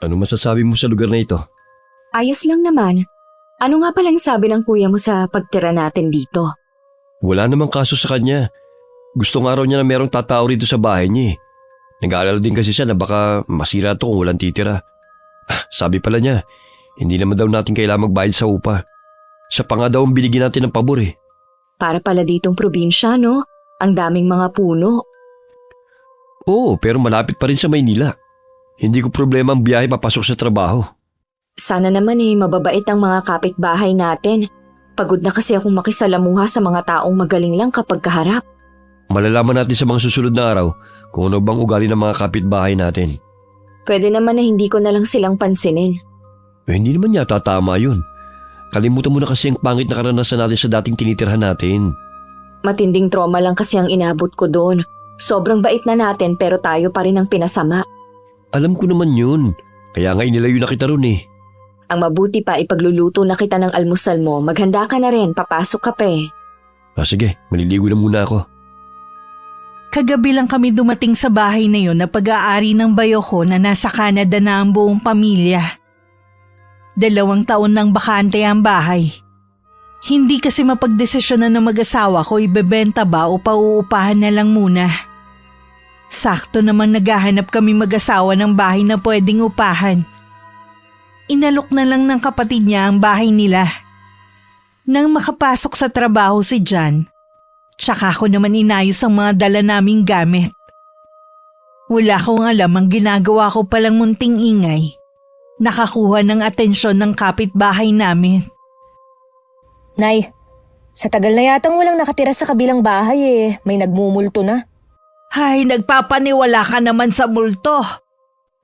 Ano masasabi mo sa lugar na ito? Ayos lang naman. Ano nga palang sabi ng kuya mo sa pagtira natin dito? Wala namang kaso sa kanya. Gusto nga raw niya na merong tatao rito sa bahay niya eh. Nag-aalala din kasi siya na baka masira to kung walang titira. Sabi pala niya, hindi naman daw natin kailangang magbayad sa upa. Siya pa nga daw ang binigyan natin ng pabor eh. Para pala ditong probinsya, no? Ang daming mga puno. Oo, pero malapit pa rin sa Maynila. Hindi ko problema ang biyahe papasok sa trabaho. Sana naman mababait ang mga kapitbahay natin. Pagod na kasi akong makisalamuha sa mga taong magaling lang kapag kaharap. Malalaman natin sa mga susunod na araw kung ano bang ugali ng mga kapitbahay natin. Pwede naman na hindi ko na lang silang pansinin. Hindi naman yata tama yun. Kalimutan mo na kasi ang pangit na karanasan natin sa dating tinitirhan natin. Matinding trauma lang kasi ang inabot ko doon. Sobrang bait na natin pero tayo pa rin ang pinasama. Alam ko naman yun. Kaya nga inilayo na kita ron eh. Ang mabuti pa ipagluluto na kita ng almusal mo. Maghanda ka na rin, papasok ka pa eh. Sige, maliligo na muna ako. Kagabi lang kami dumating sa bahay na yon na pag-aari ng bayo ko na nasa Canada na ang buong pamilya. 2 taon nang bakante ang bahay. Hindi kasi mapagdesisyonan ng mag-asawa ko ibebenta ba o pauupahan na lang muna. Sakto namang naghahanap kami mag-asawa ng bahay na pwedeng upahan. Inalok na lang ng kapatid niya ang bahay nila. Nang makapasok sa trabaho si John, tsaka ko naman inayos ang mga dala naming gamit. Wala akong alam ang ginagawa ko palang munting ingay. Nakakuha ng atensyon ng kapitbahay namin. Nay, sa tagal na yatang walang nakatira sa kabilang bahay eh. May nagmumulto na. Ay, nagpapaniwala ka naman sa multo.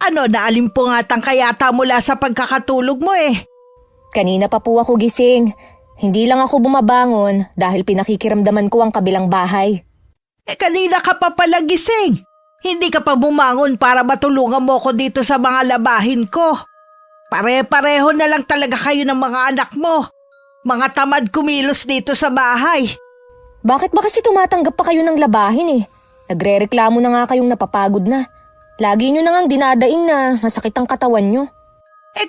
Ano, naalimpungatan ka yata mula sa pagkakatulog mo eh. Kanina pa po ako gising. Hindi lang ako bumabangon dahil pinakikiramdaman ko ang kabilang bahay. Kanina ka pa pala gising. Hindi ka pa bumangon para matulungan mo ko dito sa mga labahin ko. Pare-pareho na lang talaga kayo ng mga anak mo. Mga tamad kumilos dito sa bahay. Bakit ba kasi tumatanggap pa kayo ng labahin eh? Nagre-reklamo na nga kayong napapagod na. Lagi nyo na ngang dinadaing na masakit ang katawan nyo.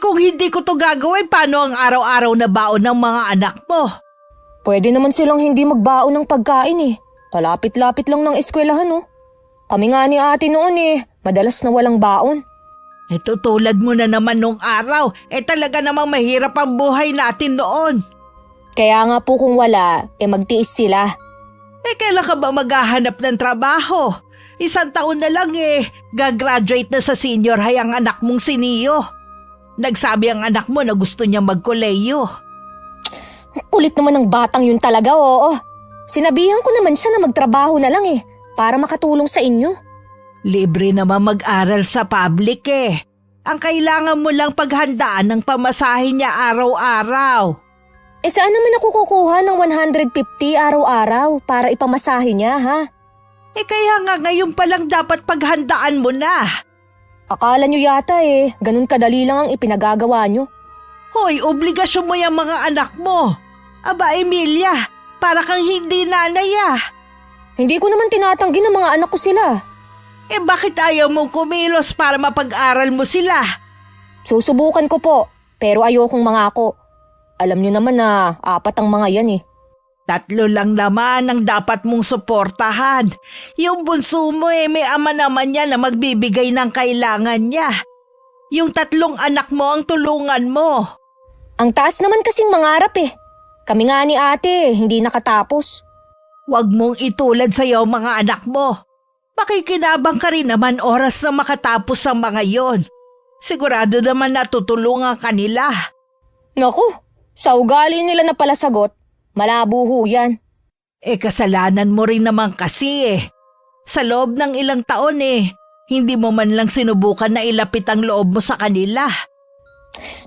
Kung hindi ko to gagawin, paano ang araw-araw na baon ng mga anak mo? Pwede naman silang hindi magbaon ng pagkain eh. Kalapit-lapit lang ng eskwelahan oh. Kami nga ni ate noon eh, madalas na walang baon. Tulad mo na naman nung araw, talaga namang mahirap ang buhay natin noon. Kaya nga po kung wala, magtiis sila. Kailan ka ba maghahanap ng trabaho? 1 taon na lang gagraduate na sa senior high ang anak mong si Neo. Nagsabi ang anak mo na gusto niya magkoleyo. Kulit naman ng batang yun talaga, oo. Sinabihan ko naman siya na magtrabaho na lang para makatulong sa inyo. Libre naman mag-aral sa public Ang kailangan mo lang paghandaan ng pamasahe niya araw-araw. Saan naman ako kukuha ng 150 araw-araw para ipamasahe niya, ha? Kaya nga ngayon pa lang dapat paghandaan mo na. Akala nyo yata ganun kadali lang ang ipinagagawa nyo. Hoy, obligasyon mo yung mga anak mo. Aba, Emilia, para kang hindi nanay Hindi ko naman tinatanggi ng mga anak ko sila. Bakit ayaw mong kumilos para mapag-aral mo sila? Susubukan ko po, pero ayokong mangako. Alam nyo naman na 4 ang mga yan 3 lang naman ang dapat mong suportahan. Yung bunso mo may ama naman niya na magbibigay ng kailangan niya. Yung 3 anak mo ang tulungan mo. Ang taas naman kasing mangarap Kami nga ni ate, hindi nakatapos. Huwag mong itulad sa'yo mga anak mo. Makikinabang ka rin naman oras na makatapos ang mga yon. Sigurado naman na tutulungan ka nila. Naku, sa ugali nila na pala sagot, malabo ho yan. Kasalanan mo rin naman kasi Sa loob ng ilang taon hindi mo man lang sinubukan na ilapit ang loob mo sa kanila.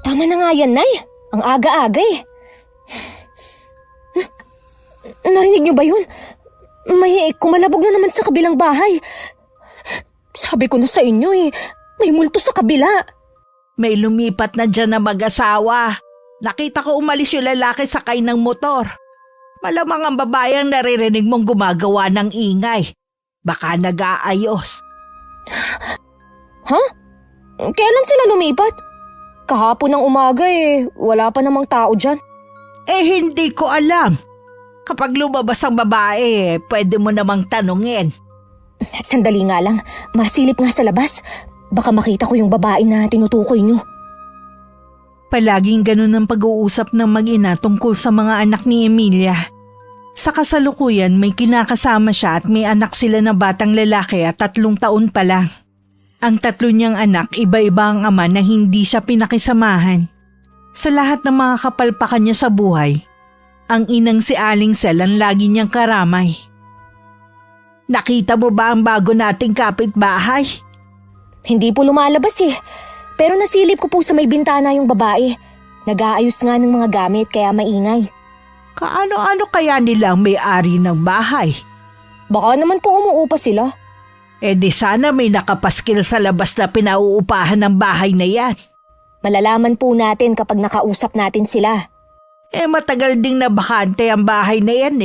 Tama na nga yan, Nay. Ang aga-aga Narinig niyo ba yun? May kumalabog na naman sa kabilang bahay. Sabi ko na sa inyo may multo sa kabila. May lumipat na dyan na mag-asawa. Nakita ko umalis yung lalaki sakay ng motor. Malamang ang babae ang naririnig mong gumagawa ng ingay. Baka nag-aayos. Ha? Kailan sila lumipat? Kahapon ng umaga wala pa namang tao dyan. Hindi ko alam. Kapag lumabas ang babae, pwede mo namang tanungin. Sandali nga lang, masilip nga sa labas. Baka makita ko yung babae na tinutukoy nyo. Palaging ganun ang pag-uusap ng mag-ina tungkol sa mga anak ni Emilia. Sa kasalukuyan, may kinakasama siya at may anak sila na batang lalaki at 3 taon pa lang. Ang 3 niyang anak, iba-iba ang ama na hindi siya pinakisamahan. Sa lahat ng mga kapalpakan niya sa buhay, ang inang si Aling Sel ang lagi niyang karamay. Nakita mo ba ang bago nating kapitbahay? Hindi po lumalabas Pero nasilip ko po sa may bintana yung babae. Nag-aayos nga ng mga gamit kaya maingay. Kaano-ano kaya nilang may-ari ng bahay? Baka naman po umuupa sila. Di sana may nakapaskil sa labas na pinauupahan ng bahay na yan. Malalaman po natin kapag nakausap natin sila. Matagal ding nabakante ang bahay na yan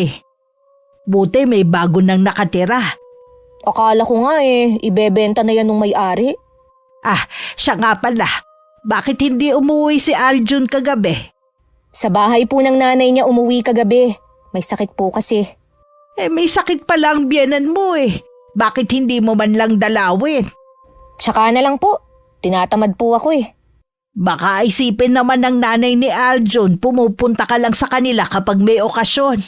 Buti may bago nang nakatira. Akala ko nga ibebenta na yan ng may-ari. Siya nga pala. Bakit hindi umuwi si Aljun kagabi? Sa bahay po ng nanay niya umuwi kagabi. May sakit po kasi. May sakit pala ang biyenan mo Bakit hindi mo man lang dalawin? Tsaka na lang po. Tinatamad po ako Baka isipin naman ng nanay ni Aljun, pumupunta ka lang sa kanila kapag may okasyon.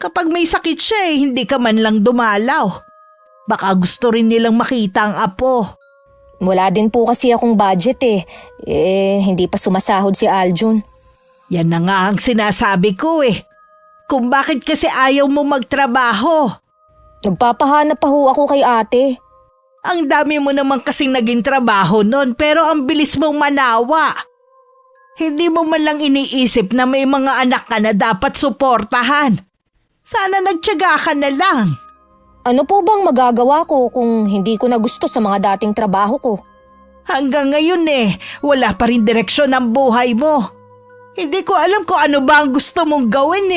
Kapag may sakit siya hindi ka man lang dumalaw. Baka gusto rin nilang makita ang apo. Wala din po kasi akong budget hindi pa sumasahod si Aljun. Yan na nga ang sinasabi ko Kung bakit kasi ayaw mo magtrabaho. Nagpapahanap pa ho ako kay ate. Ang dami mo naman kasing naging trabaho nun pero ang bilis mong manawa. Hindi mo man lang iniisip na may mga anak ka na dapat suportahan. Sana nagtiyaga ka na lang. Ano po bang magagawa ko kung hindi ko na gusto sa mga dating trabaho ko? Hanggang ngayon wala pa rin direksyon ang buhay mo. Hindi ko alam kung ano ba ang gusto mong gawin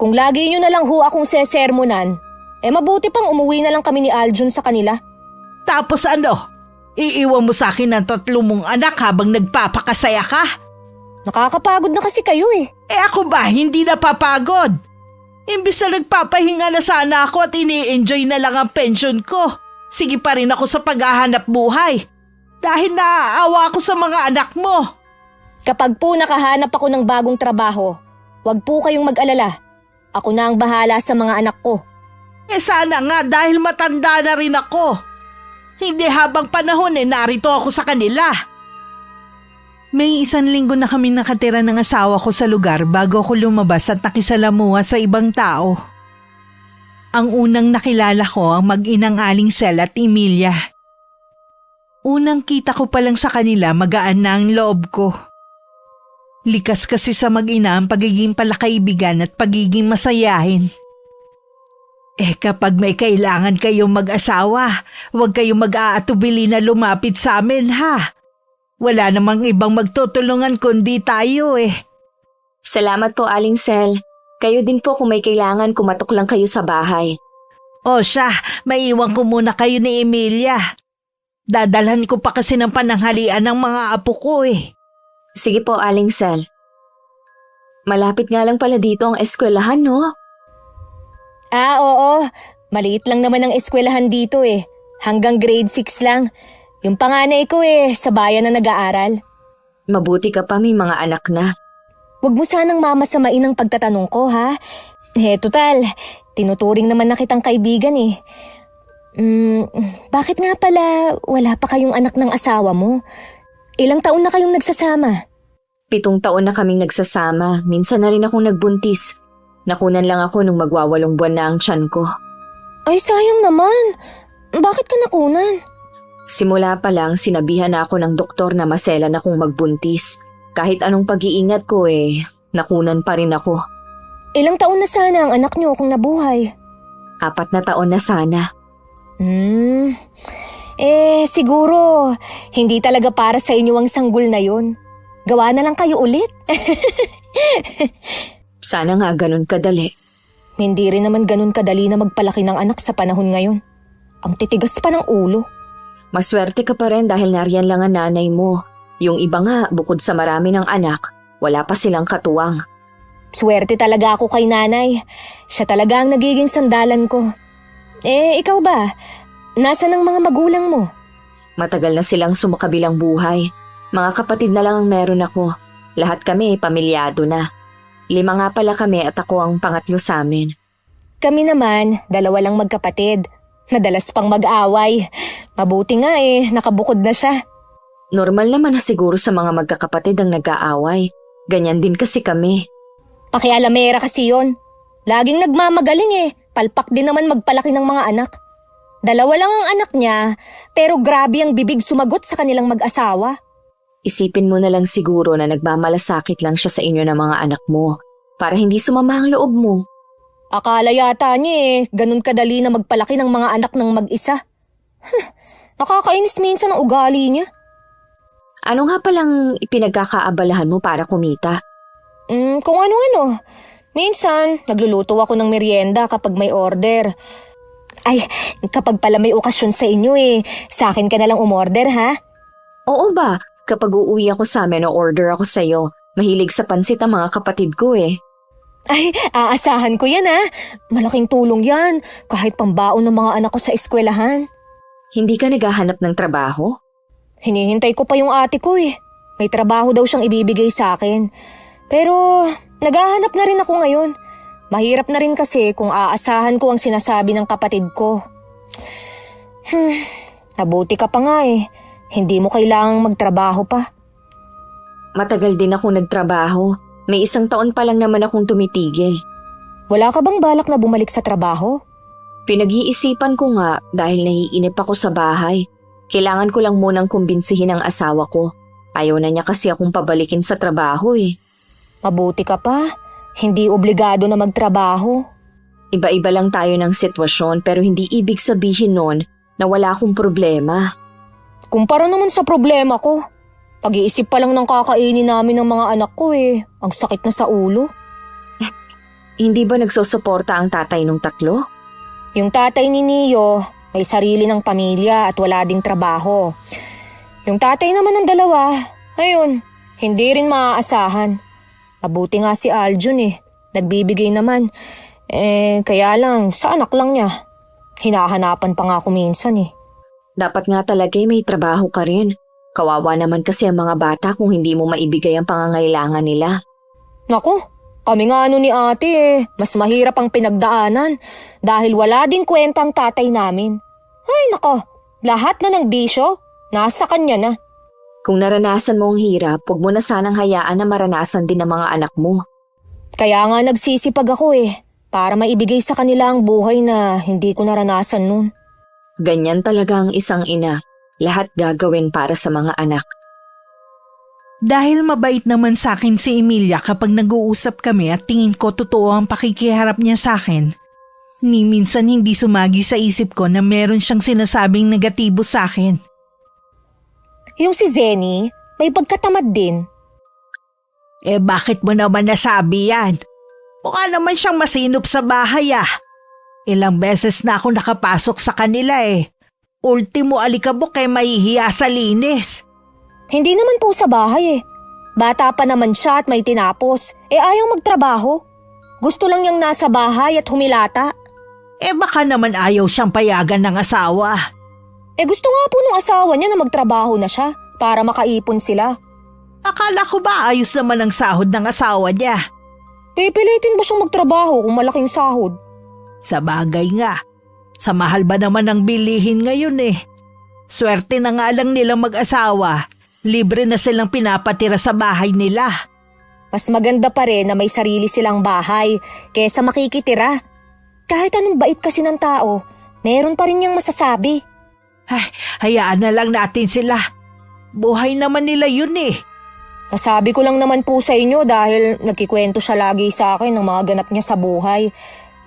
Kung lagi nyo na lang ho akong sesermonan, mabuti pang umuwi na lang kami ni Aljun sa kanila. Tapos iiwan mo sa akin ang 3 mong anak habang nagpapakasaya ka? Nakakapagod na kasi kayo Ako ba hindi napapagod? Imbis na nagpapahinga na sana ako at ini-enjoy na lang ang pension ko. Sige pa rin ako sa paghahanap buhay. Dahil naaawa ako sa mga anak mo. Kapag po nakahanap ako ng bagong trabaho, huwag po kayong mag-alala. Ako na ang bahala sa mga anak ko. Sana nga dahil matanda na rin ako. Hindi habang panahon narito ako sa kanila. May 1 linggo na kami nakatira ng asawa ko sa lugar bago ako lumabas at nakisalamuha sa ibang tao. Ang unang nakilala ko ang mag-inang Aling Sel at Emilia. Unang kita ko pa lang sa kanila, magaan na ang loob ko. Likas kasi sa mag-ina ang pagiging palakaibigan at pagiging masayahin. Kapag may kailangan kayong mag-asawa, huwag kayong mag-aatubili na lumapit sa amin Wala namang ibang magtutulungan kundi tayo Salamat po, Aling Sel. Kayo din po kung may kailangan kumatok lang kayo sa bahay. Siya, maiwan ko muna kayo ni Emilia. Dadalhan ko pa kasi ng pananghalian ng mga apo ko Sige po, Aling Sel. Malapit nga lang pala dito ang eskwelahan, no? Oo. Maliit lang naman ang eskwelahan dito Hanggang grade 6 lang. Yung panganay ko sa bayan na nag-aaral. Mabuti ka pa may mga anak na. Huwag mo sanang mamasamain ang pagtatanong ko total, tinuturing naman na kitang kaibigan Bakit nga pala wala pa kayong anak ng asawa mo? Ilang taon na kayong nagsasama? 7 taon na kaming nagsasama. Minsan na rin akong nagbuntis. Nakunan lang ako nung magwa8 buwan na ang tiyan ko. Ay sayang naman. Bakit ka nakunan? Simula pa lang sinabihan na ako ng doktor na maselan akong magbuntis. Kahit anong pag-iingat ko nakunan pa rin ako. Ilang taon na sana ang anak niyo kung nabuhay? 4 na taon na sana. Siguro hindi talaga para sa inyo ang sanggol na yun. Gawa na lang kayo ulit. Sana nga ganun kadali. Hindi rin naman ganun kadali na magpalaki ng anak sa panahon ngayon. Ang titigas pa ng ulo. Maswerte ka pa rin dahil nariyan lang ang nanay mo. Yung iba nga, bukod sa marami ng anak, wala pa silang katuwang. Swerte talaga ako kay nanay. Siya talaga ang nagiging sandalan ko. Ikaw ba? Nasaan ang mga magulang mo? Matagal na silang sumakabilang buhay. Mga kapatid na lang ang meron ako. Lahat kami pamilyado na. 5 nga pala kami at ako ang pangatlo sa amin. Kami naman, 2 lang magkapatid. Madalas pang mag-away. Mabuti nga nakabukod na siya. Normal naman na siguro sa mga magkakapatid ang nag-aaway. Ganyan din kasi kami. Pakialamera kasi yon. Laging nagmamagaling Palpak din naman magpalaki ng mga anak. 2 lang ang anak niya, pero grabe ang bibig sumagot sa kanilang mag-asawa. Isipin mo na lang siguro na nagmamalasakit lang siya sa inyo ng mga anak mo para hindi sumama ang loob mo. Akala yata niya ganun kadali na magpalaki ng mga anak ng mag-isa. Nakakainis minsan ang ugali niya. Ano nga palang ipinagkakaabalahan mo para kumita? Kung ano-ano. Minsan, nagluluto ako ng merienda kapag may order. Ay, kapag pala may okasyon sa inyo sa akin ka na lang umorder ha? Oo ba? Kapag uuwi ako sa amin o order ako sa'yo, mahilig sa pansit ang mga kapatid ko Ay, aasahan ko yan ha. Malaking tulong yan, kahit pambaon ng mga anak ko sa eskwelahan. Hindi ka naghahanap ng trabaho? Hinihintay ko pa yung ate ko May trabaho daw siyang ibibigay sa akin. Pero naghahanap na rin ako ngayon. Mahirap na rin kasi kung aasahan ko ang sinasabi ng kapatid ko. Nabuti ka pa nga Hindi mo kailangang magtrabaho pa. Matagal din ako nagtrabaho. May 1 taon pa lang naman akong tumitigil. Wala ka bang balak na bumalik sa trabaho? Pinag-iisipan ko nga dahil naiinip ako sa bahay. Kailangan ko lang munang kumbinsihin ang asawa ko. Ayaw na niya kasi akong pabalikin sa trabaho Mabuti ka pa. Hindi obligado na magtrabaho. Iba-iba lang tayo ng sitwasyon pero hindi ibig sabihin nun na wala akong problema. Kumpara naman sa problema ko. Pag-iisip pa lang ng kakainin namin ng mga anak ko Ang sakit na sa ulo. Hindi ba nagsusuporta ang tatay nung 3? Yung tatay ni Neo, may sarili ng pamilya at wala ding trabaho. Yung tatay naman ng 2, ayun, hindi rin maaasahan. Mabuti nga si Aljun nagbibigay naman. Kaya lang, sa anak lang niya. Hinahanapan pa nga ako minsan Dapat nga talaga may trabaho ka rin. Kawawa naman kasi ang mga bata kung hindi mo maibigay ang pangangailangan nila. Naku, kami nga ni ate mas mahirap ang pinagdaanan dahil wala ding kwenta ang tatay namin. Ay nako, lahat na ng bisyo, nasa kanya na. Kung naranasan mo ang hirap, huwag mo na sanang hayaan na maranasan din ng mga anak mo. Kaya nga nagsisipag ako para maibigay sa kanila ang buhay na hindi ko naranasan noon. Ganyan talaga ang isang ina. Lahat gagawin para sa mga anak. Dahil mabait naman sa akin si Emilia kapag nag-uusap kami at tingin ko totoo ang pakikiharap niya sa akin, ni minsan hindi sumagi sa isip ko na meron siyang sinasabing negatibo sa akin. Yung si Zenny, may pagkatamad din. Bakit mo naman nasabi yan? Mukha naman siyang masinop sa bahay Ilang beses na ako nakapasok sa kanila Ultimo alikabok mahihiya sa linis. Hindi naman po sa bahay Bata pa naman siya at may tinapos. Ayaw magtrabaho. Gusto lang niyang nasa bahay at humilata. Baka naman ayaw siyang payagan ng asawa. Gusto nga po ng asawa niya na magtrabaho na siya para makaipon sila. Akala ko ba ayos naman ang sahod ng asawa niya? Pipilitin ba siyang magtrabaho kung malaking sahod? Sa bagay nga. Sa mahal ba naman ang bilihin ngayon Swerte na nga lang nilang mag-asawa. Libre na silang pinapatira sa bahay nila. Mas maganda pa rin na may sarili silang bahay kaysa makikitira. Kahit anong bait kasi ng tao, meron pa rin niyang masasabi. Ay, hayaan na lang natin sila. Buhay naman nila yun Nasabi ko lang naman po sa inyo dahil nagkikwento siya lagi sa akin ng mga ganap niya sa buhay.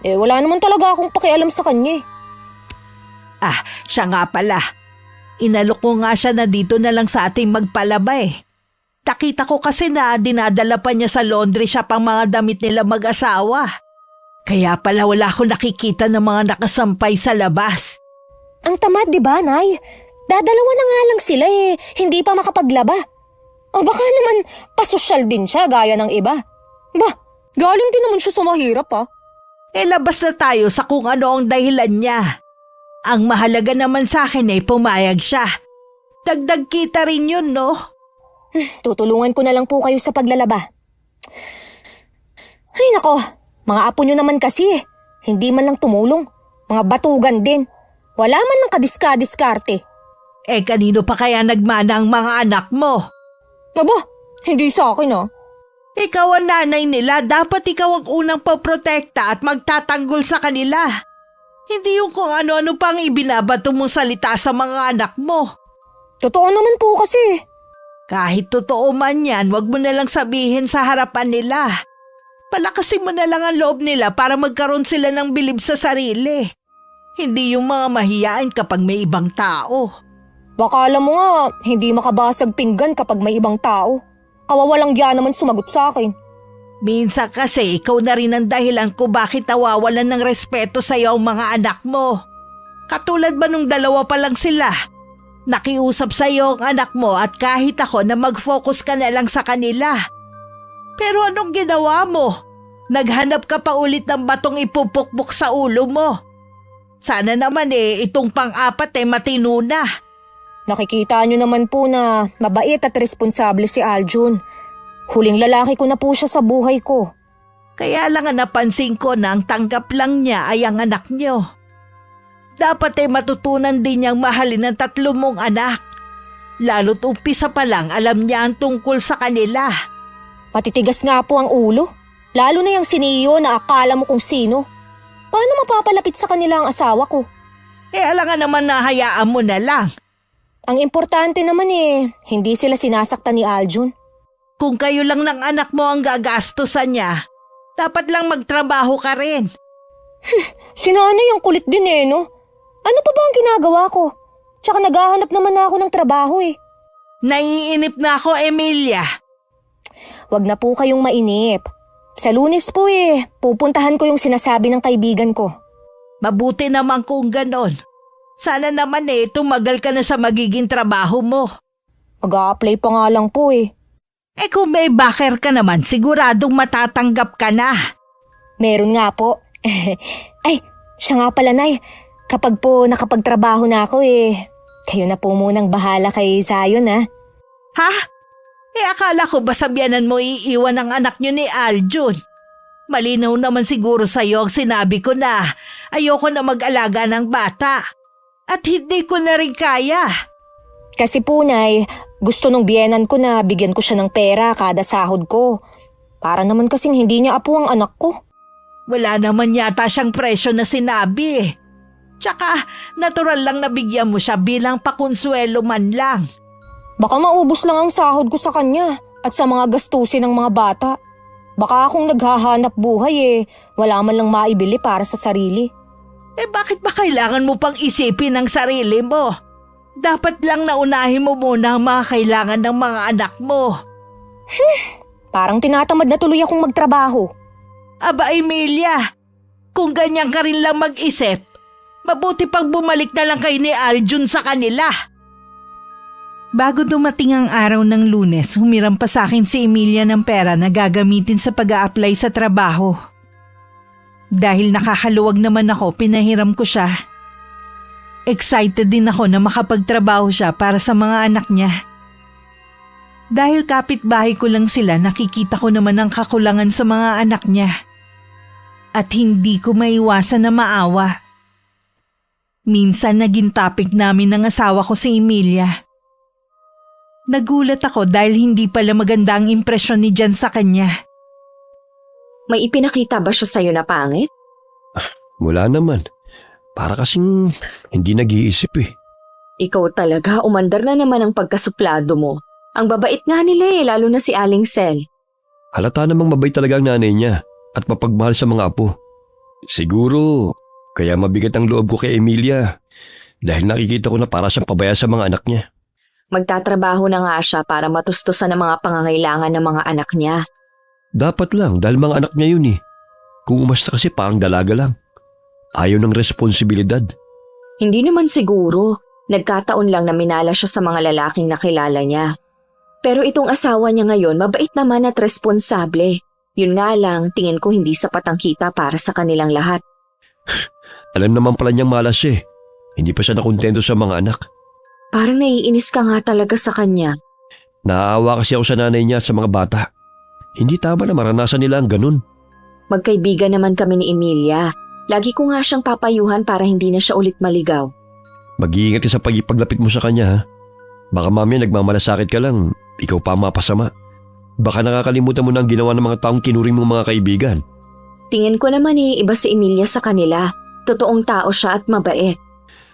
Wala naman talaga akong pakialam sa kanya Siya nga pala. Inalok ko nga siya na dito na lang sa ating magpalaba Nakita ko kasi na dinadala pa niya sa laundry shop ang mga damit nila mag-asawa. Kaya pala wala akong nakikita ng mga nakasampay sa labas. Ang tamad, di ba, Nay? Dadalawa na nga lang sila hindi pa makapaglaba. O baka naman pasosyal din siya gaya ng iba. Ba, galing din naman siya sa mahirap Labas na tayo sa kung ano ang dahilan niya. Ang mahalaga naman sa akin ay pumayag siya. Dagdag kita rin yun, no? Tutulungan ko na lang po kayo sa paglalaba. Ay nako, mga apo nyo naman kasi hindi man lang tumulong. Mga batugan din. Wala man lang kadiska-diskarte. Kanino pa kaya nagmana ang mga anak mo? Aba, hindi sa akin Ikaw ang nanay nila, dapat ikaw ang unang poprotekta at magtatanggol sa kanila. Hindi yung kung ano-ano pang ibinabato mong salita sa mga anak mo. Totoo naman po kasi. Kahit totoo man yan, wag mo na lang sabihin sa harapan nila. Palakasin mo na lang ang loob nila para magkaroon sila ng bilib sa sarili. Hindi yung mga mahiyain kapag may ibang tao. Baka alam mo nga, hindi makabasag pinggan kapag may ibang tao. Kawawalang diyan naman sumagot sa akin. Minsan kasi ikaw na rin ang dahilan ko bakit nawawalan ng respeto sa iyo ang mga anak mo. Katulad ba nung dalawa pa lang sila? Nakiusap sa iyo ang anak mo at kahit ako na mag-focus ka na lang sa kanila. Pero anong ginawa mo? Naghanap ka pa ulit ng batong ipupukpok sa ulo mo. Sana naman itong pang-apat matino na. Nakikita nyo naman po na mabait at responsable si Aljun. Huling lalaki ko na po siya sa buhay ko. Kaya lang napansin ko na ang tanggap lang niya ay ang anak niyo. Dapat matutunan din niyang mahalin ang 3 mong anak. Lalo't umpisa pa lang alam niya ang tungkol sa kanila. Matitigas nga po ang ulo. Lalo na yung siniyo na akala mo kung sino. Paano mapapalapit sa kanila ang asawa ko? Alangan naman na hayaan mo na lang. Ang importante naman hindi sila sinasaktan ni Aljun. Kung kayo lang ng anak mo ang gagastusan niya, dapat lang magtrabaho ka rin. Si nanay ang kulit din no? Ano pa ba ang ginagawa ko? Tsaka naghahanap naman na ako ng trabaho Naiinip na ako, Emilia. Wag na po kayong mainip. Sa Lunes po pupuntahan ko yung sinasabi ng kaibigan ko. Mabuti naman kung ganon. Sana naman tumagal ka na sa magiging trabaho mo. Mag-a-apply pa nga lang po Kung may backer ka naman, siguradong matatanggap ka na. Meron nga po. Ay, siya nga pala, Nay. Kapag po nakapagtrabaho na ako kayo na po munang bahala kay Zion Ha? Akala ko ba sabihanan mo iiwan ang anak niyo ni Aljun? Malinaw naman siguro sa'yo ang sinabi ko na ayoko na mag-alaga ng bata. At hindi ko na rin kaya. Kasi po, Nay, gusto nung biyenan ko na bigyan ko siya ng pera kada sahod ko. Para naman kasing hindi niya apo ang anak ko. Wala naman yata siyang presyo na sinabi Tsaka, natural lang na bigyan mo siya bilang pakonsuelo man lang. Baka maubos lang ang sahod ko sa kanya at sa mga gastusin ng mga bata. Baka akong naghahanap buhay wala man lang maibili para sa sarili. Bakit ba kailangan mo pang isipin ang sarili mo? Dapat lang naunahin mo muna ang mga kailangan ng mga anak mo. Parang tinatamad na tuloy akong magtrabaho. Aba Emilia, kung ganyan ka rin lang mag-isip, mabuti pang bumalik na lang kayo ni Aljun sa kanila. Bago dumating ang araw ng Lunes, humiram pa sa akin si Emilia ng pera na gagamitin sa pag-a-apply sa trabaho. Dahil nakakaluwag naman ako, pinahiram ko siya. Excited din ako na makapagtrabaho siya para sa mga anak niya. Dahil kapitbahay ko lang sila, nakikita ko naman ang kakulangan sa mga anak niya. At hindi ko maiwasan na maawa. Minsan naging topic namin ng asawa ko si Emilia. Nagulat ako dahil hindi pala maganda ang impresyon ni Jan sa kanya. May ipinakita ba siya sa'yo na pangit? Wala naman. Para kasing hindi nag-iisip Ikaw talaga, umandar na naman ang pagkasuplado mo. Ang babait nga nila lalo na si Aling Sel. Halata namang mabait talaga ang nanay niya at mapagmahal sa mga apo. Siguro, kaya mabigat ang loob ko kay Emilia dahil nakikita ko na para siyang pabaya sa mga anak niya. Magtatrabaho na nga siya para matustusan ang mga pangangailangan ng mga anak niya. Dapat lang dahil mga anak niya yun Kung umasta kasi parang dalaga lang. Ayaw ng responsibilidad. Hindi naman siguro. Nagkataon lang na minala siya sa mga lalaking nakilala niya. Pero itong asawa niya ngayon, mabait naman at responsable. Yun nga lang, tingin ko hindi sapat ang kita para sa kanilang lahat. Alam naman pala niyang malas siya eh. Hindi pa siya nakontento sa mga anak. Parang naiinis ka nga talaga sa kanya. Naaawa kasi ako sa nanay niya at sa mga bata. Hindi tama na maranasan nila ang ganun. Magkaibigan naman kami ni Emilia. Lagi ko nga siyang papayuhan para hindi na siya ulit maligaw. Mag-iingat ka sa paglapit mo sa kanya ha. Baka mamaya nagmamalasakit ka lang, ikaw pa mapasama. Baka nakakalimutan mo na ang ginawa ng mga taong kinuring mong mga kaibigan. Tingin ko naman iba si Emilia sa kanila. Totoong tao siya at mabait.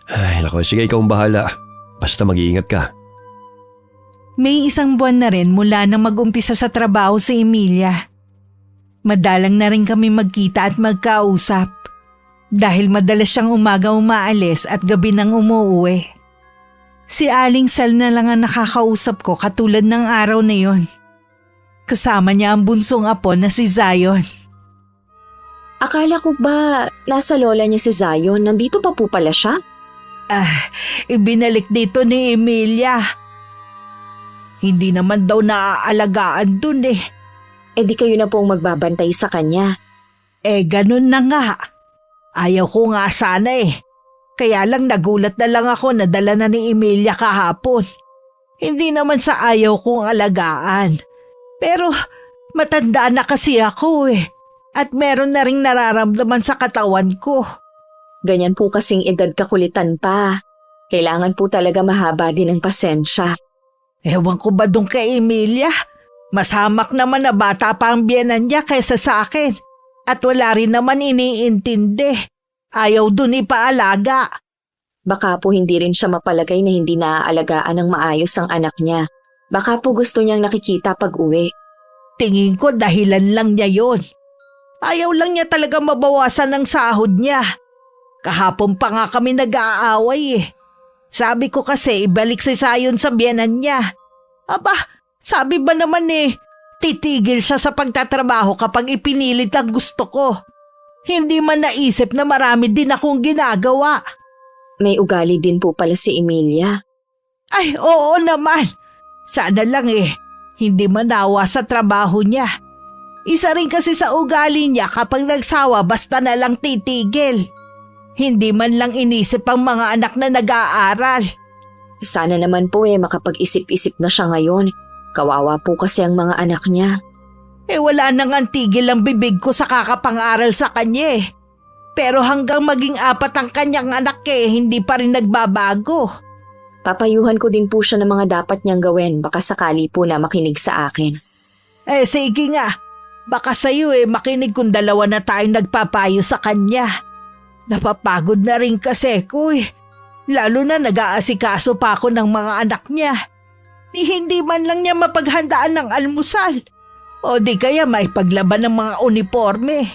Ay, nako, sige ikaw ang bahala. Basta mag-iingat ka. May 1 buwan na rin mula nang mag-umpisa sa trabaho si Emilia. Madalang na rin kami magkita at magkausap. Dahil madalas siyang umaga umaalis at gabi nang umuuwi. Si Aling Sal na lang ang nakakausap ko katulad ng araw na yon. Kasama niya ang bunsong apo na si Zion. Akala ko ba nasa lola niya si Zion? Nandito pa po pala siya? Ibinalik dito ni Emilia. Hindi naman daw naaalagaan dun eh. E di kayo na pong magbabantay sa kanya. Ganun na nga. Ayaw ko nga sana eh. Kaya lang nagulat na lang ako na dala na ni Emilia kahapon. Hindi naman sa ayaw kong alagaan. Pero matanda na kasi ako eh. At meron na ring nararamdaman sa katawan ko. Ganyan po kasing edad kakulitan pa. Kailangan po talaga mahaba din ang pasensya. Ewan ko ba dun kay Emilia? Mas hamak naman na bata pa ang biyenan niya kaysa sa akin. At wala rin naman iniintindi. Ayaw dun ipaalaga. Baka po hindi rin siya mapalagay na hindi naaalagaan ng maayos ang anak niya. Baka po gusto niyang nakikita pag uwi. Tingin ko dahilan lang niya yon. Ayaw lang niya talaga mabawasan ng sahod niya. Kahapon pa nga kami nag-aaway eh. Sabi ko kasi ibalik si Zion sa biyenan niya. Aba, sabi ba naman titigil siya sa pagtatrabaho kapag ipinilit ang gusto ko. Hindi man naisip na marami din akong ginagawa. May ugali din po pala si Emilia. Ay, oo naman. Sana lang hindi manawa sa trabaho niya. Isa rin kasi sa ugali niya kapag nagsawa basta na lang titigil. Hindi man lang inisip ang mga anak na nag-aaral. Sana naman po makapag-isip-isip na siya ngayon. Kawawa po kasi ang mga anak niya. Wala nang antigil ang bibig ko sa kakapang-aral sa kanya eh. Pero hanggang maging 4 ang kanyang anak hindi pa rin nagbabago. Papayuhan ko din po siya ng mga dapat niyang gawin. Baka sakali po na makinig sa akin. Sige nga. Baka sa'yo makinig kung 2 na tayong nagpapayo sa kanya. Napapagod na rin kasi ko Lalo na nag-aasikaso pa ako ng mga anak niya. Hindi man lang niya mapaghandaan ng almusal. O di kaya maipaglaban ng mga uniforme.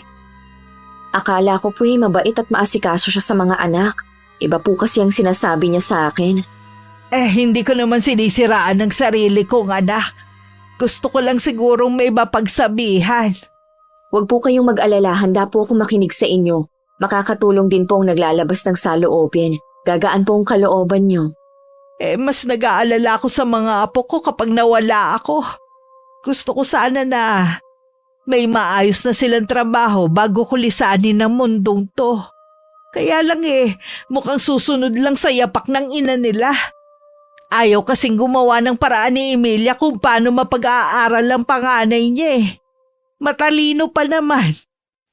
Akala ko po mabait at maasikaso siya sa mga anak. Iba po kasi ang sinasabi niya sa akin. Hindi ko naman sinisiraan ng sarili kong anak. Gusto ko lang sigurong may mapagsabihan. Huwag po kayong mag-alala, handa po akong makinig sa inyo. Makakatulong din po ang naglalabas ng saloobin. Gagaan po ang kalooban niyo. Mas nag-aalala ako sa mga apo ko kapag nawala ako. Gusto ko sana na may maayos na silang trabaho bago ko lisanin ang mundong to. Kaya lang mukhang susunod lang sa yapak ng ina nila. Ayaw kasing gumawa ng paraan ni Emilia kung paano mapag-aaral ang panganay niya Matalino pa naman.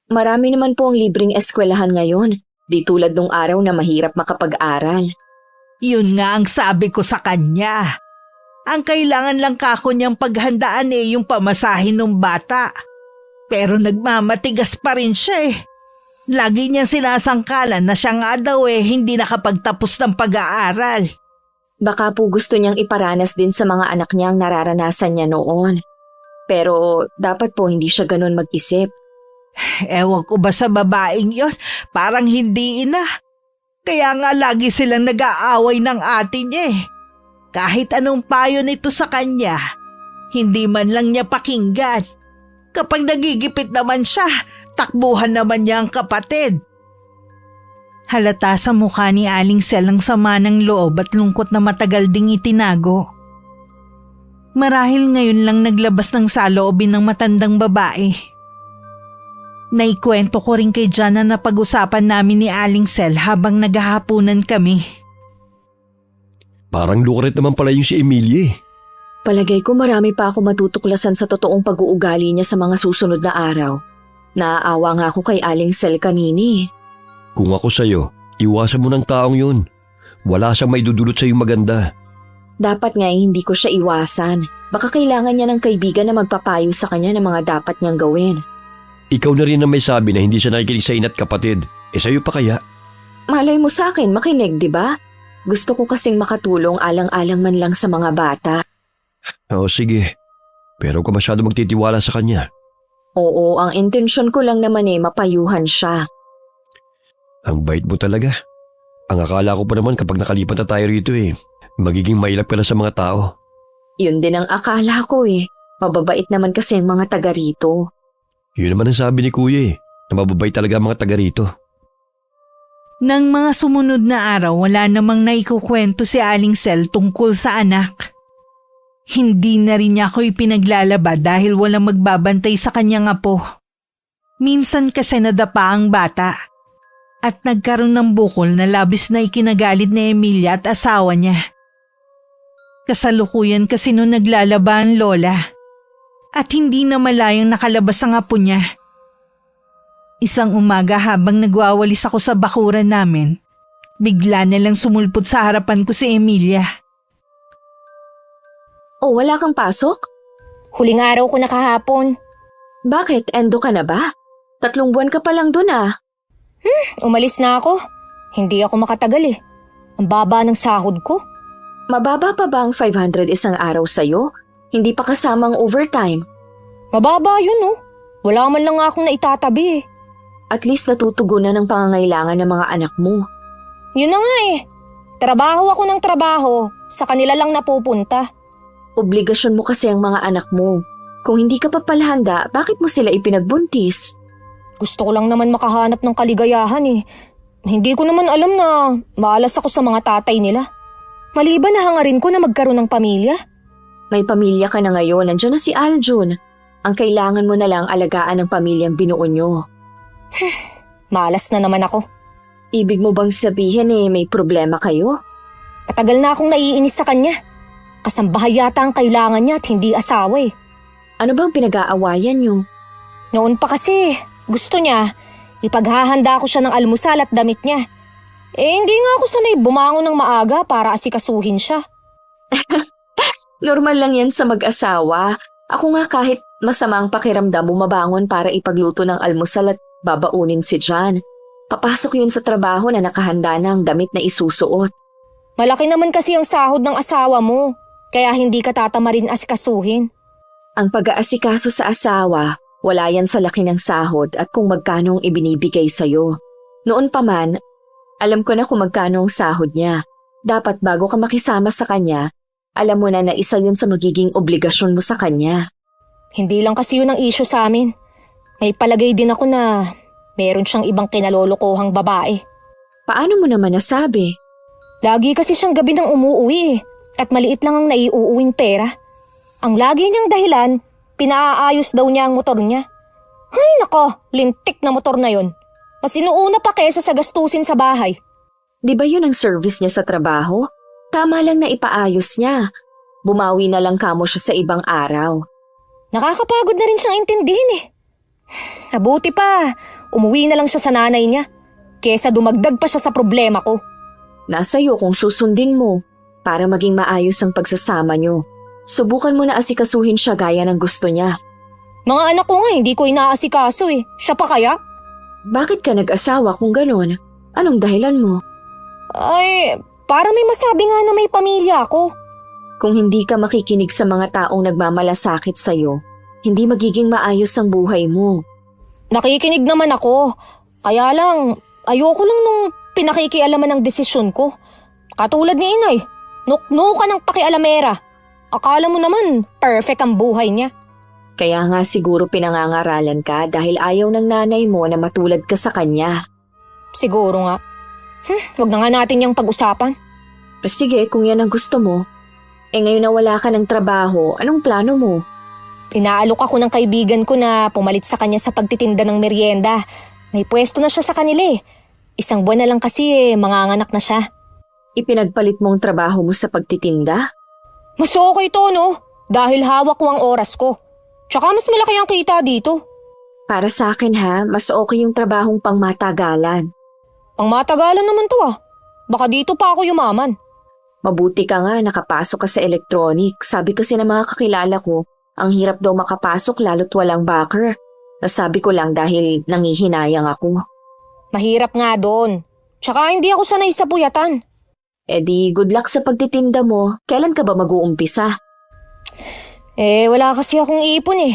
Marami naman po ang libreng eskwelahan ngayon. Di tulad nung araw na mahirap makapag-aral. Yun nga ang sabi ko sa kanya. Ang kailangan lang kako niyang paghandaan yung pamasahin ng bata. Pero nagmamatigas pa rin siya Lagi niyang sinasangkalan na siya nga daw hindi nakapagtapos ng pag-aaral. Baka po gusto niyang iparanas din sa mga anak niya ang nararanasan niya noon. Pero dapat po hindi siya ganun mag-isip. Ewan ko ba sa babaeng yon, parang hindi ina. Kaya nga lagi silang nag-aaway ng ate niya Kahit anong payo nito sa kanya, hindi man lang niya pakinggan. Kapag nagigipit naman siya, takbuhan naman niya ang kapatid. Halata sa mukha ni Aling Sel ang sama ng loob at lungkot na matagal ding itinago. Marahil ngayon lang naglabas ng saloobin ng matandang babae. Naikwento ko rin kay John na napag-usapan namin ni Aling Sel habang naghahapunan kami. Parang lukurit naman pala yung si Emilia eh. Palagay ko marami pa ako matutuklasan sa totoong pag-uugali niya sa mga susunod na araw. Naaawa nga ako kay Aling Sel kanini. Kung ako sa'yo, iwasan mo ng taong yun. Wala siyang maidudulot sa'yo maganda. Dapat nga hindi ko siya iwasan. Baka kailangan niya ng kaibigan na magpapayo sa kanya ng mga dapat niyang gawin. Ikaw na rin ang may sabi na hindi siya nakikinig sa ina't kapatid. Sa'yo pa kaya? Malay mo sa akin, makinig, di ba? Gusto ko kasing makatulong alang-alang man lang sa mga bata. Oo, sige. Pero ka masyado magtitiwala sa kanya. Oo, ang intensyon ko lang naman mapayuhan siya. Ang bait mo talaga. Ang akala ko pa naman kapag nakalipat na tayo rito magiging mailap ka na sa mga tao. Yun din ang akala ko Mababait naman kasi ang mga taga rito. Yun naman ang sabi ni Kuya na mababait talaga ang mga taga rito. Nang mga sumunod na araw, wala namang naikukwento si Aling Sel tungkol sa anak. Hindi na rin niya ako ipinaglalaba dahil walang magbabantay sa kanyang apo. Minsan kasi nadapa ang bata at nagkaroon ng bukol na labis na ikinagalit ni Emilia at asawa niya. Kasalukuyan kasi noon naglalaba ang lola at hindi na malayang nakalabas ang apo niya. Isang umaga habang nagwawalis ako sa bakuran namin, bigla na lang sumulpot sa harapan ko si Emilia. Oh, wala kang pasok? Huling araw ko na kahapon. Bakit? Endo ka na ba? 3 buwan ka pa lang dun Umalis na ako. Hindi ako makatagal Ang baba ng sahod ko. Mababa pa ba ang 500 isang araw sa'yo? Hindi pa kasamang overtime. Mababa yun Wala man lang akong naitatabi At least natutugunan ng pangangailangan ng mga anak mo. Yun na nga Trabaho ako ng trabaho. Sa kanila lang napupunta. Obligasyon mo kasi ang mga anak mo. Kung hindi ka pa palahanda, bakit mo sila ipinagbuntis? Gusto ko lang naman makahanap ng kaligayahan Hindi ko naman alam na maalas ako sa mga tatay nila. Maliban na hangarin ko na magkaroon ng pamilya. May pamilya ka na ngayon, nandiyan na si Aljun. Ang kailangan mo na lang alagaan ng pamilyang binuo nyo. Malas na naman ako. Ibig mo bang sabihin may problema kayo? Patagal na akong naiinis sa kanya. Kasambahay yata ang kailangan niya at hindi asawa Ano bang pinag-aawayan nyo? Noon pa kasi, gusto niya, ipaghahanda ko siya ng almusal at damit niya. Hindi nga ako sanay bumangon ng maaga para asikasuhin siya. Normal lang yan sa mag-asawa. Ako nga kahit masama ang pakiramdam bumabangon para ipagluto ng almusal at babaunin si John. Papasok yun sa trabaho na nakahanda ng damit na isusuot. Malaki naman kasi ang sahod ng asawa mo, kaya hindi ka tatamarin asikasuhin. Ang pag-aasikaso sa asawa, wala yan sa laki ng sahod at kung magkano ang ibinibigay sa'yo. Noon pa man, alam ko na kung magkano ang sahod niya. Dapat bago ka makisama sa kanya, alam mo na isa yun sa magiging obligasyon mo sa kanya. Hindi lang kasi yun ang issue sa amin. May palagay din ako na meron siyang ibang kinalolokohang babae. Paano mo naman nasabi? Lagi kasi siyang gabi nang umuuwi at maliit lang ang naiuuwing pera. Ang lagi niyang dahilan, pinaaayos daw niya ang motor niya. Ay nako, lintik na motor na yon. Mas inuuna pa kesa sa gastusin sa bahay. Di ba yun ang service niya sa trabaho? Tama lang na ipaayos niya. Bumawi na lang kamo siya sa ibang araw. Nakakapagod na rin siyang intindihin Nabuti pa, umuwi na lang siya sa nanay niya. Kesa dumagdag pa siya sa problema ko. Nasa iyo kung susundin mo para maging maayos ang pagsasama niyo. Subukan mo na asikasuhin siya gaya ng gusto niya. Mga anak ko nga hindi ko inaasikaso Siya pa kaya? Bakit ka nag-asawa kung ganon? Anong dahilan mo? Ay, para may masabi nga na may pamilya ako. Kung hindi ka makikinig sa mga taong nagmamalasakit sa'yo, hindi magiging maayos ang buhay mo. Nakikinig naman ako. Kaya lang, ayoko lang nung pinakikialaman ng desisyon ko. Katulad ni inay, nuknukan ng pakialamera. Akala mo naman, perfect ang buhay niya. Kaya nga siguro pinangangaralan ka dahil ayaw ng nanay mo na matulad ka sa kanya. Siguro nga. Wag na nga natin yung pag-usapan. Sige, kung yan ang gusto mo. Ngayon na wala ka ng trabaho, anong plano mo? Pinaalok ako ng kaibigan ko na pumalit sa kanya sa pagtitinda ng merienda. May pwesto na siya sa kanila eh. 1 buwan na lang kasi manganganak na siya. Ipinagpalit mong trabaho mo sa pagtitinda? Mas okay to, no? Dahil hawak ko ang oras ko. Tsaka mas malaki ang kita dito. Para sa akin ha, mas okay yung trabahong pangmatagalan. Pangmatagalan naman to ah. Baka dito pa ako yumaman. Mabuti ka nga nakapasok ka sa electronic. Sabi kasi ng mga kakilala ko, ang hirap daw makapasok lalo't walang backer. Nasabi ko lang dahil nangihinayang ako. Mahirap nga doon. Tsaka hindi ako sanay sa puyatan. Di good luck sa pagtitinda mo. Kailan ka ba mag-uumpisa? Wala kasi akong ipon eh.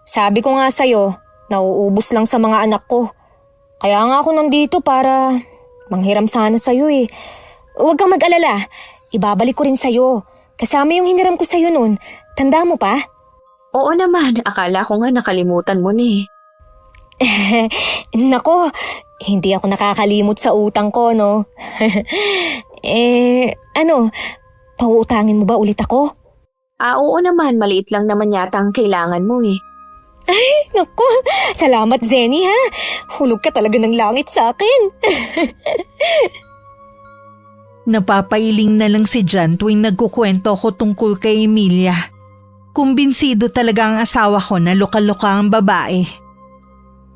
Sabi ko nga sa'yo, nauubos lang sa mga anak ko. Kaya nga ako nandito para manghiram sana sa'yo eh. Huwag kang mag-alala, ibabalik ko rin sa'yo. Kasama yung hiniram ko sa'yo noon. Tanda mo pa? Oo naman, akala ko nga nakalimutan mo ni. Nako, hindi ako nakakalimot sa utang ko, no? Pauutangin mo ba ulit ako? Oo naman, maliit lang naman yata ang kailangan mo eh. Naku, salamat Zenny ha. Hulog ka talaga ng langit sa akin. Napapailing na lang si Jan tuwing nagkukwento ko tungkol kay Emilia. Kumbinsido talaga ang asawa ko na lokal-loka ang babae.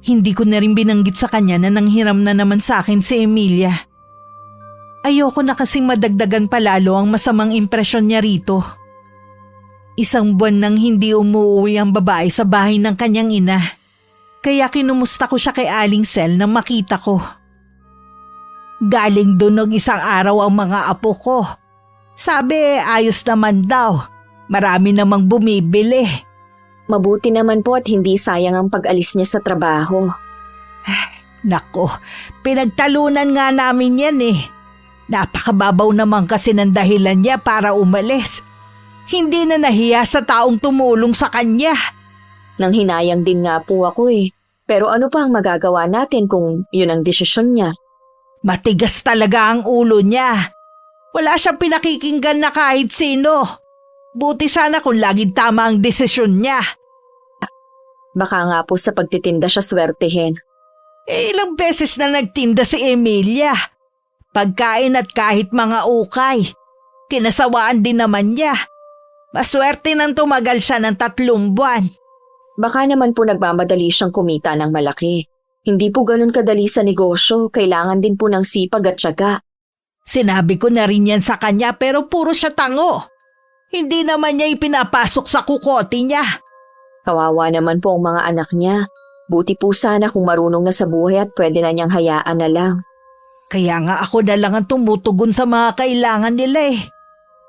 Hindi ko na rin binanggit sa kanya na nanghiram na naman sa akin si Emilia. Ayoko na kasing madagdagan palalo ang masamang impresyon niya rito. 1 buwan nang hindi umuwi ang babae sa bahay ng kanyang ina. Kaya kinumusta ko siya kay Aling Sel nang makita ko. Galing doon ng 1 araw ang mga apo ko. Sabi ayos naman daw. Marami namang bumibili. Mabuti naman po at hindi sayang ang pag-alis niya sa trabaho. Nako, pinagtalunan nga namin yan eh. Napakababaw naman kasi ng dahilan niya para umalis. Hindi na nahiya sa taong tumulong sa kanya. Nang hinayang din nga po ako eh. Pero ano pa ang magagawa natin kung yun ang desisyon niya? Matigas talaga ang ulo niya. Wala siyang pinakikinggan na kahit sino. Buti sana kung laging tama ang desisyon niya. Baka nga po sa pagtitinda siya swertehin. Ilang beses na nagtinda si Emilia. Pagkain at kahit mga ukay. Kinasawaan din naman niya. Maswerte nang tumagal siya ng 3 buwan. Baka naman po nagmamadali siyang kumita ng malaki. Hindi po ganun kadali sa negosyo. Kailangan din po ng sipag at tiyaga. Sinabi ko na rin yan sa kanya pero puro siya tango. Hindi naman niya ipinapasok sa kukote niya. Kawawa naman po ang mga anak niya. Buti po sana kung marunong na sa buhay at pwede na niyang hayaan na lang. Kaya nga ako na lang ang tumutugon sa mga kailangan nila eh.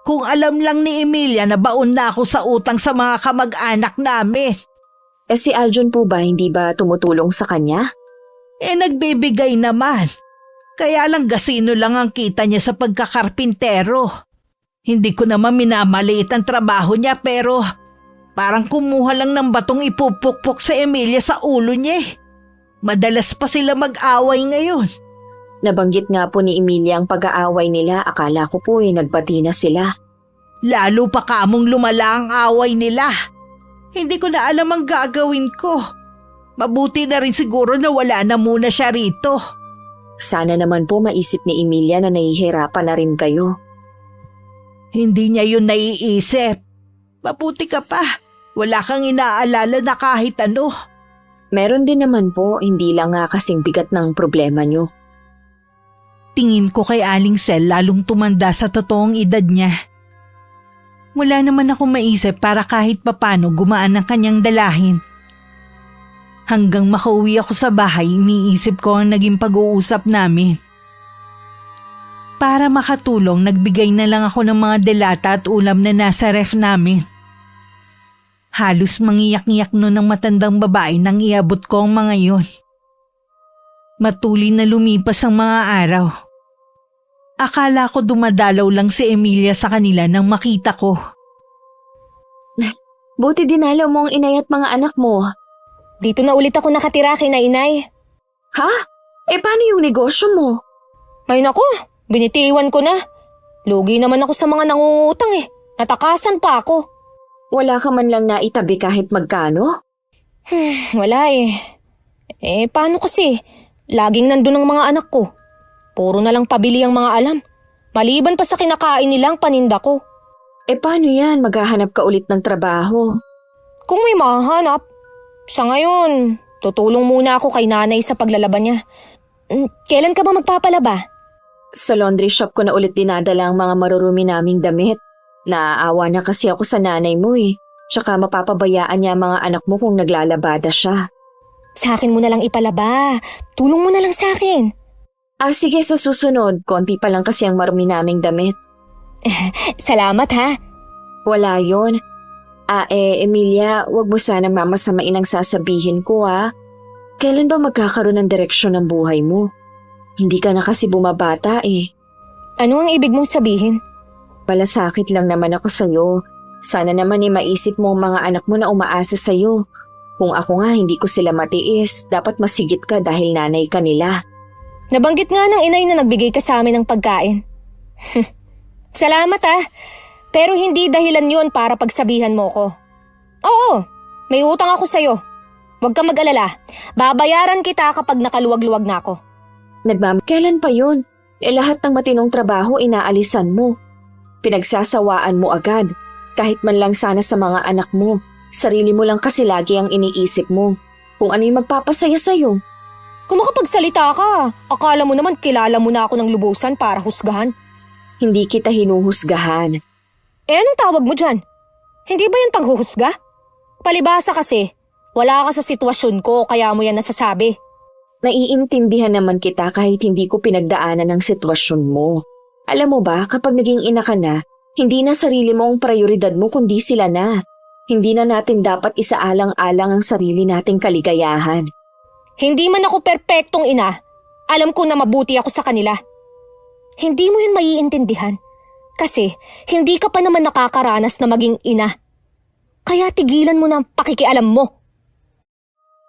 Kung alam lang ni Emilia na baon na ako sa utang sa mga kamag-anak namin. Si Aljun po ba hindi ba tumutulong sa kanya? Nagbibigay naman. Kaya lang gasino lang ang kita niya sa pagkakarpintero. Hindi ko naman minamaliit ang trabaho niya pero parang kumuha lang ng batong ipupukpok sa Emilia sa ulo niya. Madalas pa sila mag-away ngayon. Nabanggit nga po ni Emilia ang pag-aaway nila. Akala ko po nagbati na sila. Lalo pa kamong lumala ang away nila. Hindi ko na alam ang gagawin ko. Mabuti na rin siguro na wala na muna siya rito. Sana naman po maisip ni Emilia na nahihirapan na rin kayo. Hindi niya yun naiisip. Mabuti ka pa. Wala kang inaalala na kahit ano. Meron din naman po, hindi lang nga kasing bigat ng problema niyo. Tingin ko kay Aling Sel lalong tumanda sa totoong edad niya. Wala naman akong maisip para kahit papano gumaan ang kanyang dalahin. Hanggang makauwi ako sa bahay, iniisip ko ang naging pag-uusap namin. Para makatulong, nagbigay na lang ako ng mga delata at ulam na nasa ref namin. Halos mangiyak-ngiyak noon ng matandang babae nang iabot ko ang mga yon. Matuloy na lumipas ang mga araw. Akala ko dumadalaw lang si Emilia sa kanila nang makita ko. Buti dinalaw mo ang inay at mga anak mo. Dito na ulit ako nakatira kina inay. Ha? Paano yung negosyo mo? Ay naku, binitiwan ko na. Lugi naman ako sa mga nangungutang eh. Natakasan pa ako. Wala ka man lang naitabi kahit magkano? Wala eh. Paano kasi? Laging nandun ang mga anak ko. Puro na lang pabili ang mga alam. Maliban pa sa kinakain nilang paninda ko. Paano yan? Maghahanap ka ulit ng trabaho. Kung may mahanap. Sa ngayon, tutulong muna ako kay nanay sa paglalaban niya. Kailan ka ba magpapalaba? Sa laundry shop ko na ulit dinadala ang mga marurumi naming damit. Naaawa na kasi ako sa nanay mo eh. Tsaka mapapabayaan niya ang mga anak mo kung naglalabada siya. Sa akin mo na lang ipalaba. Tulong mo na lang sa akin. Sige, sa susunod. Konti pa lang kasi ang marumi naming damit. Salamat ha. Wala yon. Emilia, wag mo sanang mamasamain ang sasabihin ko ha. Kailan ba magkakaroon ng direksyon ng buhay mo? Hindi ka na kasi bumabata eh. Ano ang ibig mong sabihin? Palasakit lang naman ako sa'yo. Sana naman maisip mo ang mga anak mo na umaasa sa'yo. Kung ako nga hindi ko sila matiis, dapat masigit ka dahil nanay ka nila. Nabanggit nga ng inay na nagbigay ka sa amin ng pagkain. Salamat ah, pero hindi dahilan yun para pagsabihan mo ko. Oo, may utang ako sa'yo. Huwag kang mag-alala, babayaran kita kapag nakaluwag-luwag na ako. Kailan pa yun? Lahat ng matinong trabaho inaalisan mo. Pinagsasawaan mo agad. Kahit man lang sana sa mga anak mo. Sarili mo lang kasi lagi ang iniisip mo. Kung ano yung magpapasaya sa'yo. Kung makapagsalita ka, akala mo naman kilala mo na ako ng lubusan para husgahan. Hindi kita hinuhusgahan. Anong tawag mo dyan? Hindi ba yan panghuhusga? Palibasa kasi, wala ka sa sitwasyon ko kaya mo yan nasasabi. Naiintindihan naman kita kahit hindi ko pinagdaanan ng sitwasyon mo. Alam mo ba, kapag naging ina ka na, hindi na sarili mo ang prioridad mo kundi sila na. Hindi na natin dapat isaalang-alang ang sarili nating kaligayahan. Hindi man ako perpektong ina, alam ko na mabuti ako sa kanila. Hindi mo yun maiintindihan. Kasi hindi ka pa naman nakakaranas na maging ina. Kaya tigilan mo na ang pakikialam mo.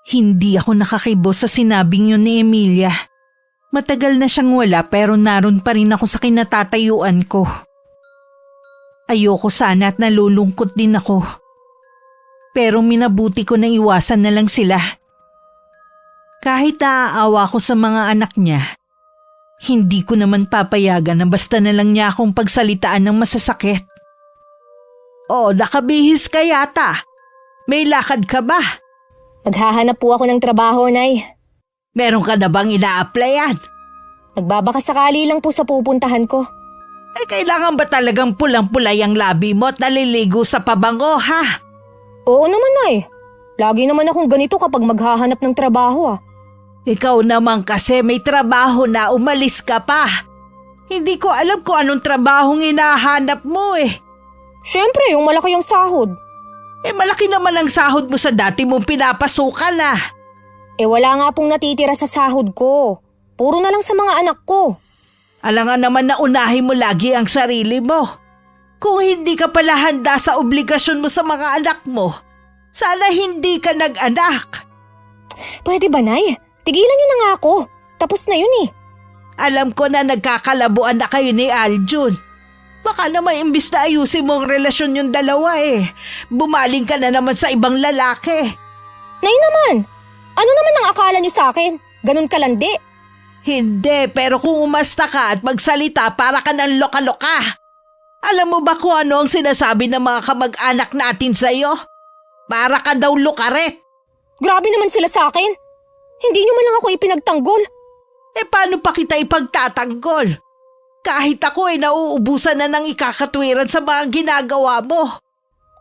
Hindi ako nakakibos sa sinabing yun ni Emilia. Matagal na siyang wala pero naroon pa rin ako sa kinatatayuan ko. Ayoko sana at nalulungkot din ako. Pero minabuti ko na iwasan na lang sila. Kahit naaawa ko sa mga anak niya, hindi ko naman papayagan na basta na lang niya akong pagsalitaan ng masasakit. Nakabihis ka yata. May lakad ka ba? Naghahanap po ako ng trabaho, Nay. Meron ka na bang ina-applyan? Nagbabakasakali lang po sa pupuntahan ko. Kailangan ba talagang pulang-pulay ang labi mo at naliligo sa pabango, ha? Oo naman, Nay. Lagi naman akong ganito kapag maghahanap ng trabaho, ah. Ikaw naman kasi may trabaho na umalis ka pa. Hindi ko alam kung anong trabahong hinahanap mo eh. Siyempre, yung malaki yung sahod. Malaki naman ang sahod mo sa dati mong pinapasukan ah. Wala nga pong natitira sa sahod ko. Puro na lang sa mga anak ko. Alangan naman na unahin mo lagi ang sarili mo. Kung hindi ka pala handa sa obligasyon mo sa mga anak mo, sana hindi ka nag-anak. Pwede ba, Nay? Tigilan niyo na nga ako. Tapos na yun eh. Alam ko na nagkakalabuan na kayo ni Aljun. Baka naman imbis na ayusin mo ang relasyon yung dalawa eh. Bumaling ka na naman sa ibang lalaki. Nay naman! Ano naman ang akala niyo sa akin? Ganun kalandi? Hindi, pero kung umasta ka at magsalita para ka ng loka-loka. Alam mo ba kung ano ang sinasabi ng mga kamag-anak natin sa'yo? Para ka daw lukaret. Grabe naman sila sa akin. Hindi niyo man lang ako ipinagtanggol. Paano pa kita ipagtatanggol? Kahit ako nauubusan na ng ikakatwiran sa mga ginagawa mo.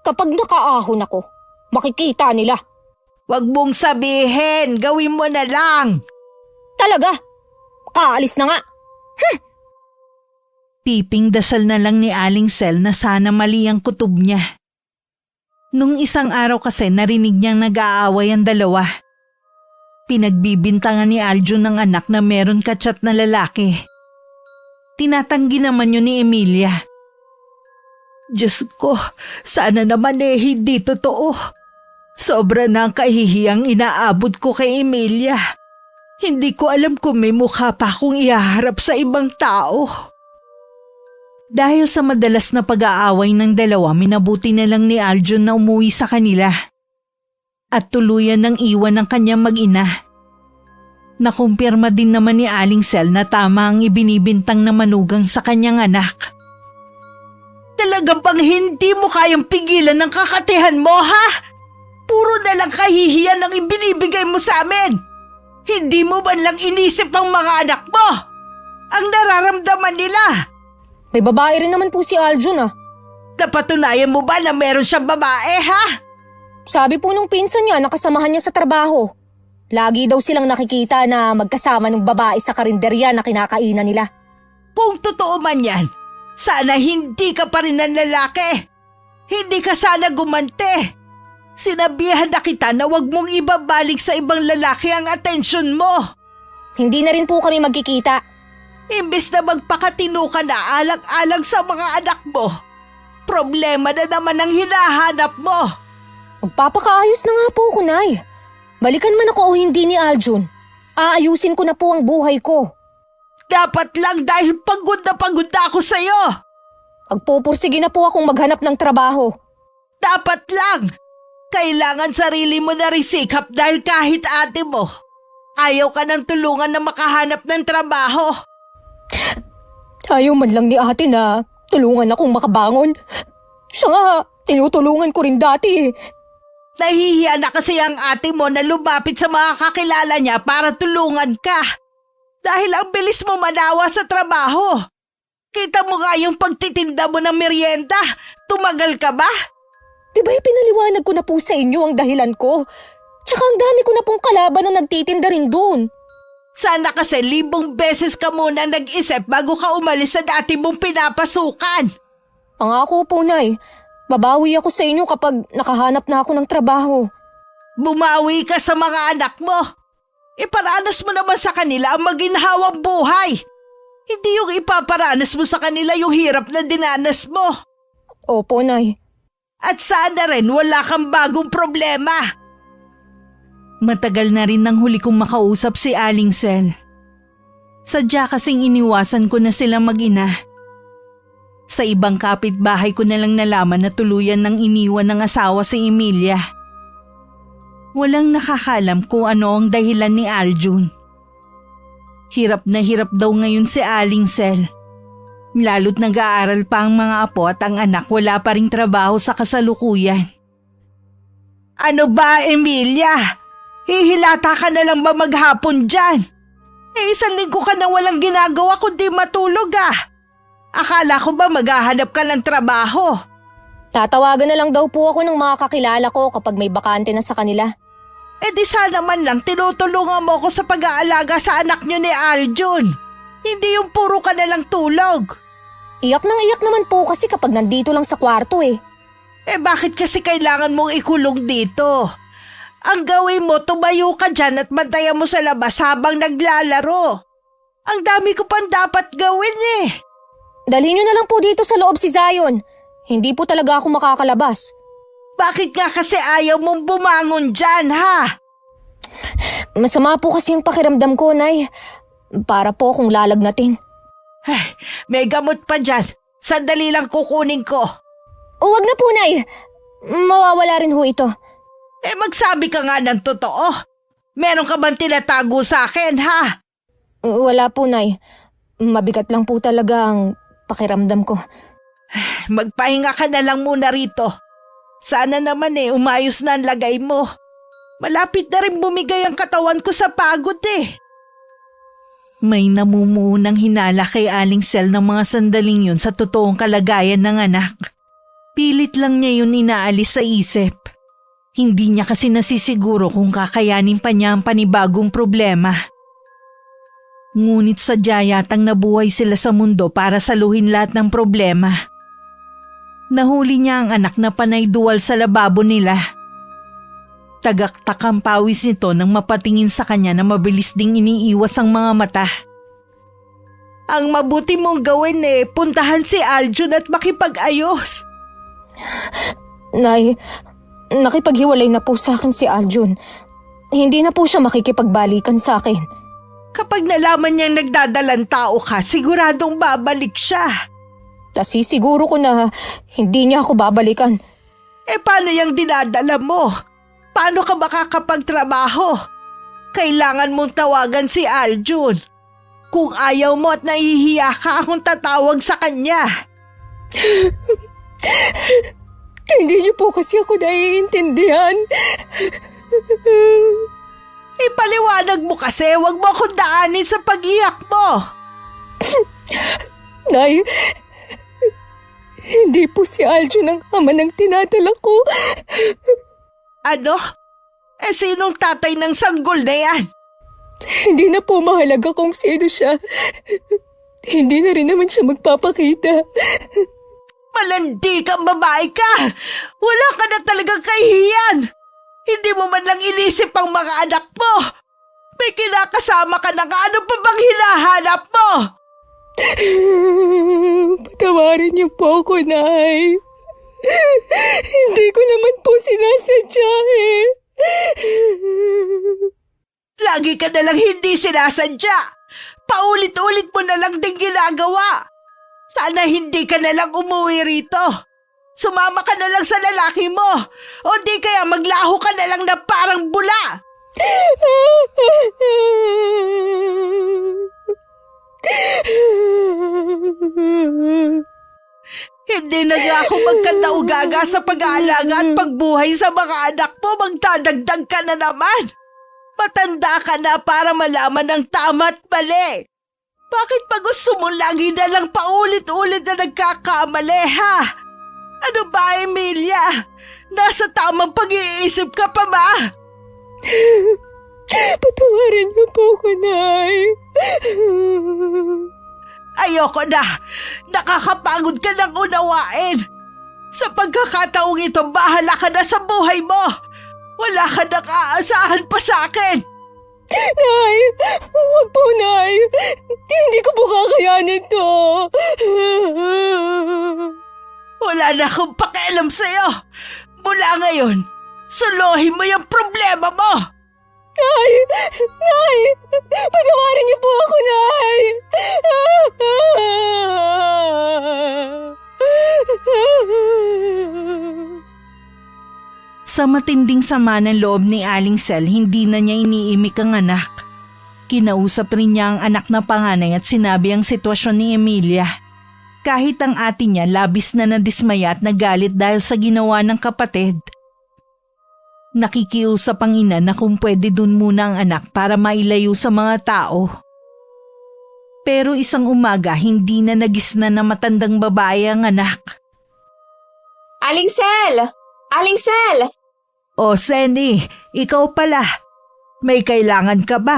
Kapag nakaahon ako, makikita nila. Huwag mong sabihin, gawin mo na lang. Talaga? Kaalis na nga. Piping dasal na lang ni Aling Sel na sana mali ang kutob niya. Nung isang araw kasi narinig niyang nag-aaway ang dalawa. Pinagbibintangan ni Aljun ng anak na meron kachat na lalaki. Tinatanggi naman yun ni Emilia. Diyos ko, sana naman hindi totoo. Sobra na ang kahihiyang inaabot ko kay Emilia. Hindi ko alam kung may mukha pa akong ihaharap sa ibang tao. Dahil sa madalas na pag-aaway ng dalawa, minabuti na lang ni Aljun na umuwi sa kanila. At tuluyan ng iwan ng kanyang mag-ina. Nakumpirma din naman ni Aling Sel na tama ang ibinibintang na manugang sa kanyang anak. Talaga bang hindi mo kayang pigilan ng kakatihan mo, ha? Puro na lang kahihiyan ang ibinibigay mo sa amin. Hindi mo man lang inisip ang mga anak mo. Ang nararamdaman nila. May babae rin naman po si Aljun ah. Napatunayan mo ba na meron siyang babae, ha? Sabi po nung pinsan niya nakasamahan niya sa trabaho. Lagi daw silang nakikita na magkasama ng babae sa karinderya na kinakainan nila. Kung totoo man yan, sana hindi ka pa rin ng lalaki. Hindi ka sana gumante. Sinabihan na kita na wag mong ibabalik sa ibang lalaki ang atensyon mo. Hindi na rin po kami magkikita. Imbes na magpakatino ka na alang-alang sa mga anak mo, problema na naman ang hinahanap mo. Magpapakaayos na nga po ako, Nay. Balikan man ako o hindi ni Aljun, aayusin ko na po ang buhay ko. Dapat lang dahil pagod na ako sa'yo. Magpupursige na po akong maghanap ng trabaho. Dapat lang. Kailangan sarili mo na rin sikap dahil kahit ate mo, ayaw ka ng tulungan na makahanap ng trabaho. Ayaw man lang ni ate na tulungan akong makabangon. Siya nga, tinutulungan ko rin dati. Nahihiya na kasi ang ate mo na lumapit sa mga kakilala niya para tulungan ka. Dahil ang bilis mo manawa sa trabaho. Kita mo nga yung pagtitinda mo ng merienda. Tumagal ka ba? Diba pinaliwanag ko na po sa inyo ang dahilan ko? Tsaka ang dami ko na pong kalaban na nagtitinda rin doon. Sana kasi 1,000 beses ka muna nag-isip bago ka umalis sa dati mong pinapasukan. Pangako po, Nay. Babawi ako sa inyo kapag nakahanap na ako ng trabaho. Bumawi ka sa mga anak mo. Iparanas mo naman sa kanila ang maginhawang buhay. Hindi yung ipaparanas mo sa kanila yung hirap na dinanas mo. Opo, Nay. At sana rin wala kang bagong problema. Matagal na rin nang huli kong makausap si Aling Sel. Sadya kasing iniwasan ko na sila mag-ina. Sa ibang kapitbahay ko na lang nalaman na tuluyan ng iniwan ng asawa si Emilia. Walang nakakalam kung ano ang dahilan ni Aljun. Hirap na hirap daw ngayon si Aling Sel. Lalo't nag-aaral pa ang mga apo at ang anak wala pa ring trabaho sa kasalukuyan. Ano ba, Emilia? Hihilata ka na lang ba maghapon dyan? 1 linggo ka na walang ginagawa kundi matulog ah. Akala ko ba maghahanap ka ng trabaho? Tatawagan na lang daw po ako ng mga kakilala ko kapag may bakante na sa kanila. Di sana man lang tinutulungan mo ko sa pag-aalaga sa anak niyo ni Aljun. Hindi yung puro ka na lang tulog. Iyak nang iyak naman po kasi kapag nandito lang sa kwarto eh. Bakit kasi kailangan mong ikulong dito? Ang gawin mo, tumayo ka dyan at bantayan mo sa labas habang naglalaro. Ang dami ko pang dapat gawin eh. Dalhin niyo na lang po dito sa loob si Zion. Hindi po talaga ako makakalabas. Bakit nga kasi ayaw mong bumangon dyan, ha? Masama po kasi ang pakiramdam ko, Nay. Para po akong lalagnatin. May gamot pa dyan. Sandali lang kukunin ko. Huwag na po, Nay. Mawawala rin ho ito. Magsabi ka nga ng totoo. Meron ka bang tinatago sa akin, ha? Wala po, Nay. Mabigat lang po talaga ang pakiramdam ko. Magpahinga ka na lang muna rito. Sana naman umayos na ang lagay mo. Malapit na rin bumigay ang katawan ko sa pagod eh. May namumuunang hinala kay Aling Sel ng mga sandaling yun sa totoong kalagayan ng anak. Pilit lang niya yun inaalis sa isip. Hindi niya kasi nasisiguro kung kakayanin pa niya ang panibagong problema. Ngunit sadya yatang nabuhay sila sa mundo para saluhin lahat ng problema. Nahuli niya ang anak na panay duwal sa lababo nila. Tagaktak ang pawis nito nang mapatingin sa kanya na mabilis ding iniiwas ang mga mata. Ang mabuti mong gawin puntahan si Aljun at makipag-ayos. Nay, nakipaghiwalay na po sa akin si Aljun. Hindi na po siya makikipagbalikan sa akin. Kapag nalaman niyang nagdadalang tao ka, siguradong babalik siya. Kasi siguro ko na hindi niya ako babalikan. Paano yung dinadala mo? Paano ka makakapagtrabaho? Kailangan mong tawagan si Aljun. Kung ayaw mo at nahihiya ka, akong tatawag sa kanya. Hindi niyo po kasi ako naiintindihan. Ipaliwanag mo kasi, wag mo akong daanin sa pag-iyak mo. Nay, hindi po si Aljun ang ama ng tinatala ko. Ano? Sinong tatay ng sanggol na yan? Hindi na po mahalaga kung sino siya. Hindi na rin naman siya magpapakita. Malandi kang babae ka! Wala ka na talagang kahihiyan! Hindi mo man lang inisip ang mga anak mo! May kinakasama ka na nga, ano pa bang hinahanap mo? Patawarin niyo po ako, Nay. Hindi ko naman po sinasadya eh. Lagi ka na lang hindi sinasadya. Paulit-ulit mo na lang din ginagawa. Sana hindi ka na lang umuwi rito. Sumama ka na lang sa lalaki mo. O di kaya maglaho ka na lang na parang bula. Hindi na nga ako magkataugaga sa pag-aalaga at pagbuhay sa mga anak mo. Magdadagdag ka na naman. Matanda ka na para malaman ang tama at mali. Bakit pa gusto mo lagi na lang paulit-ulit na nagkakamali, ha? Ano ba, Emilia? Nasa tamang pag-iisip ka pa ba? Patawarin niyo po ako, Nay. Ayoko na. Nakakapagod ka ng unawain. Sa pagkakataong ito, bahala ka na sa buhay mo. Wala ka nang aasahan pa sa akin. Nay! Huwag po, Nay! Hindi ko po kakayanin to. Wala na akong pakialam sa'yo. Mula ngayon, suluhin mo yung problema mo. Nay! Nay! Patawarin niyo po ako, Nay! Sa matinding sama ng loob ni Aling Sel, hindi na niya iniimik ang anak. Kinausap rin niya ang anak na panganay at sinabi ang sitwasyon ni Emilia. Kahit ang ate niya labis na nadismaya at nagalit dahil sa ginawa ng kapatid. Nakikiusap ang ina na kung pwede dun muna ang anak para mailayo sa mga tao. Pero isang umaga hindi na nagisna na matandang babae ang anak. Aling Sel! Aling Sel! O Senny, ikaw pala. May kailangan ka ba?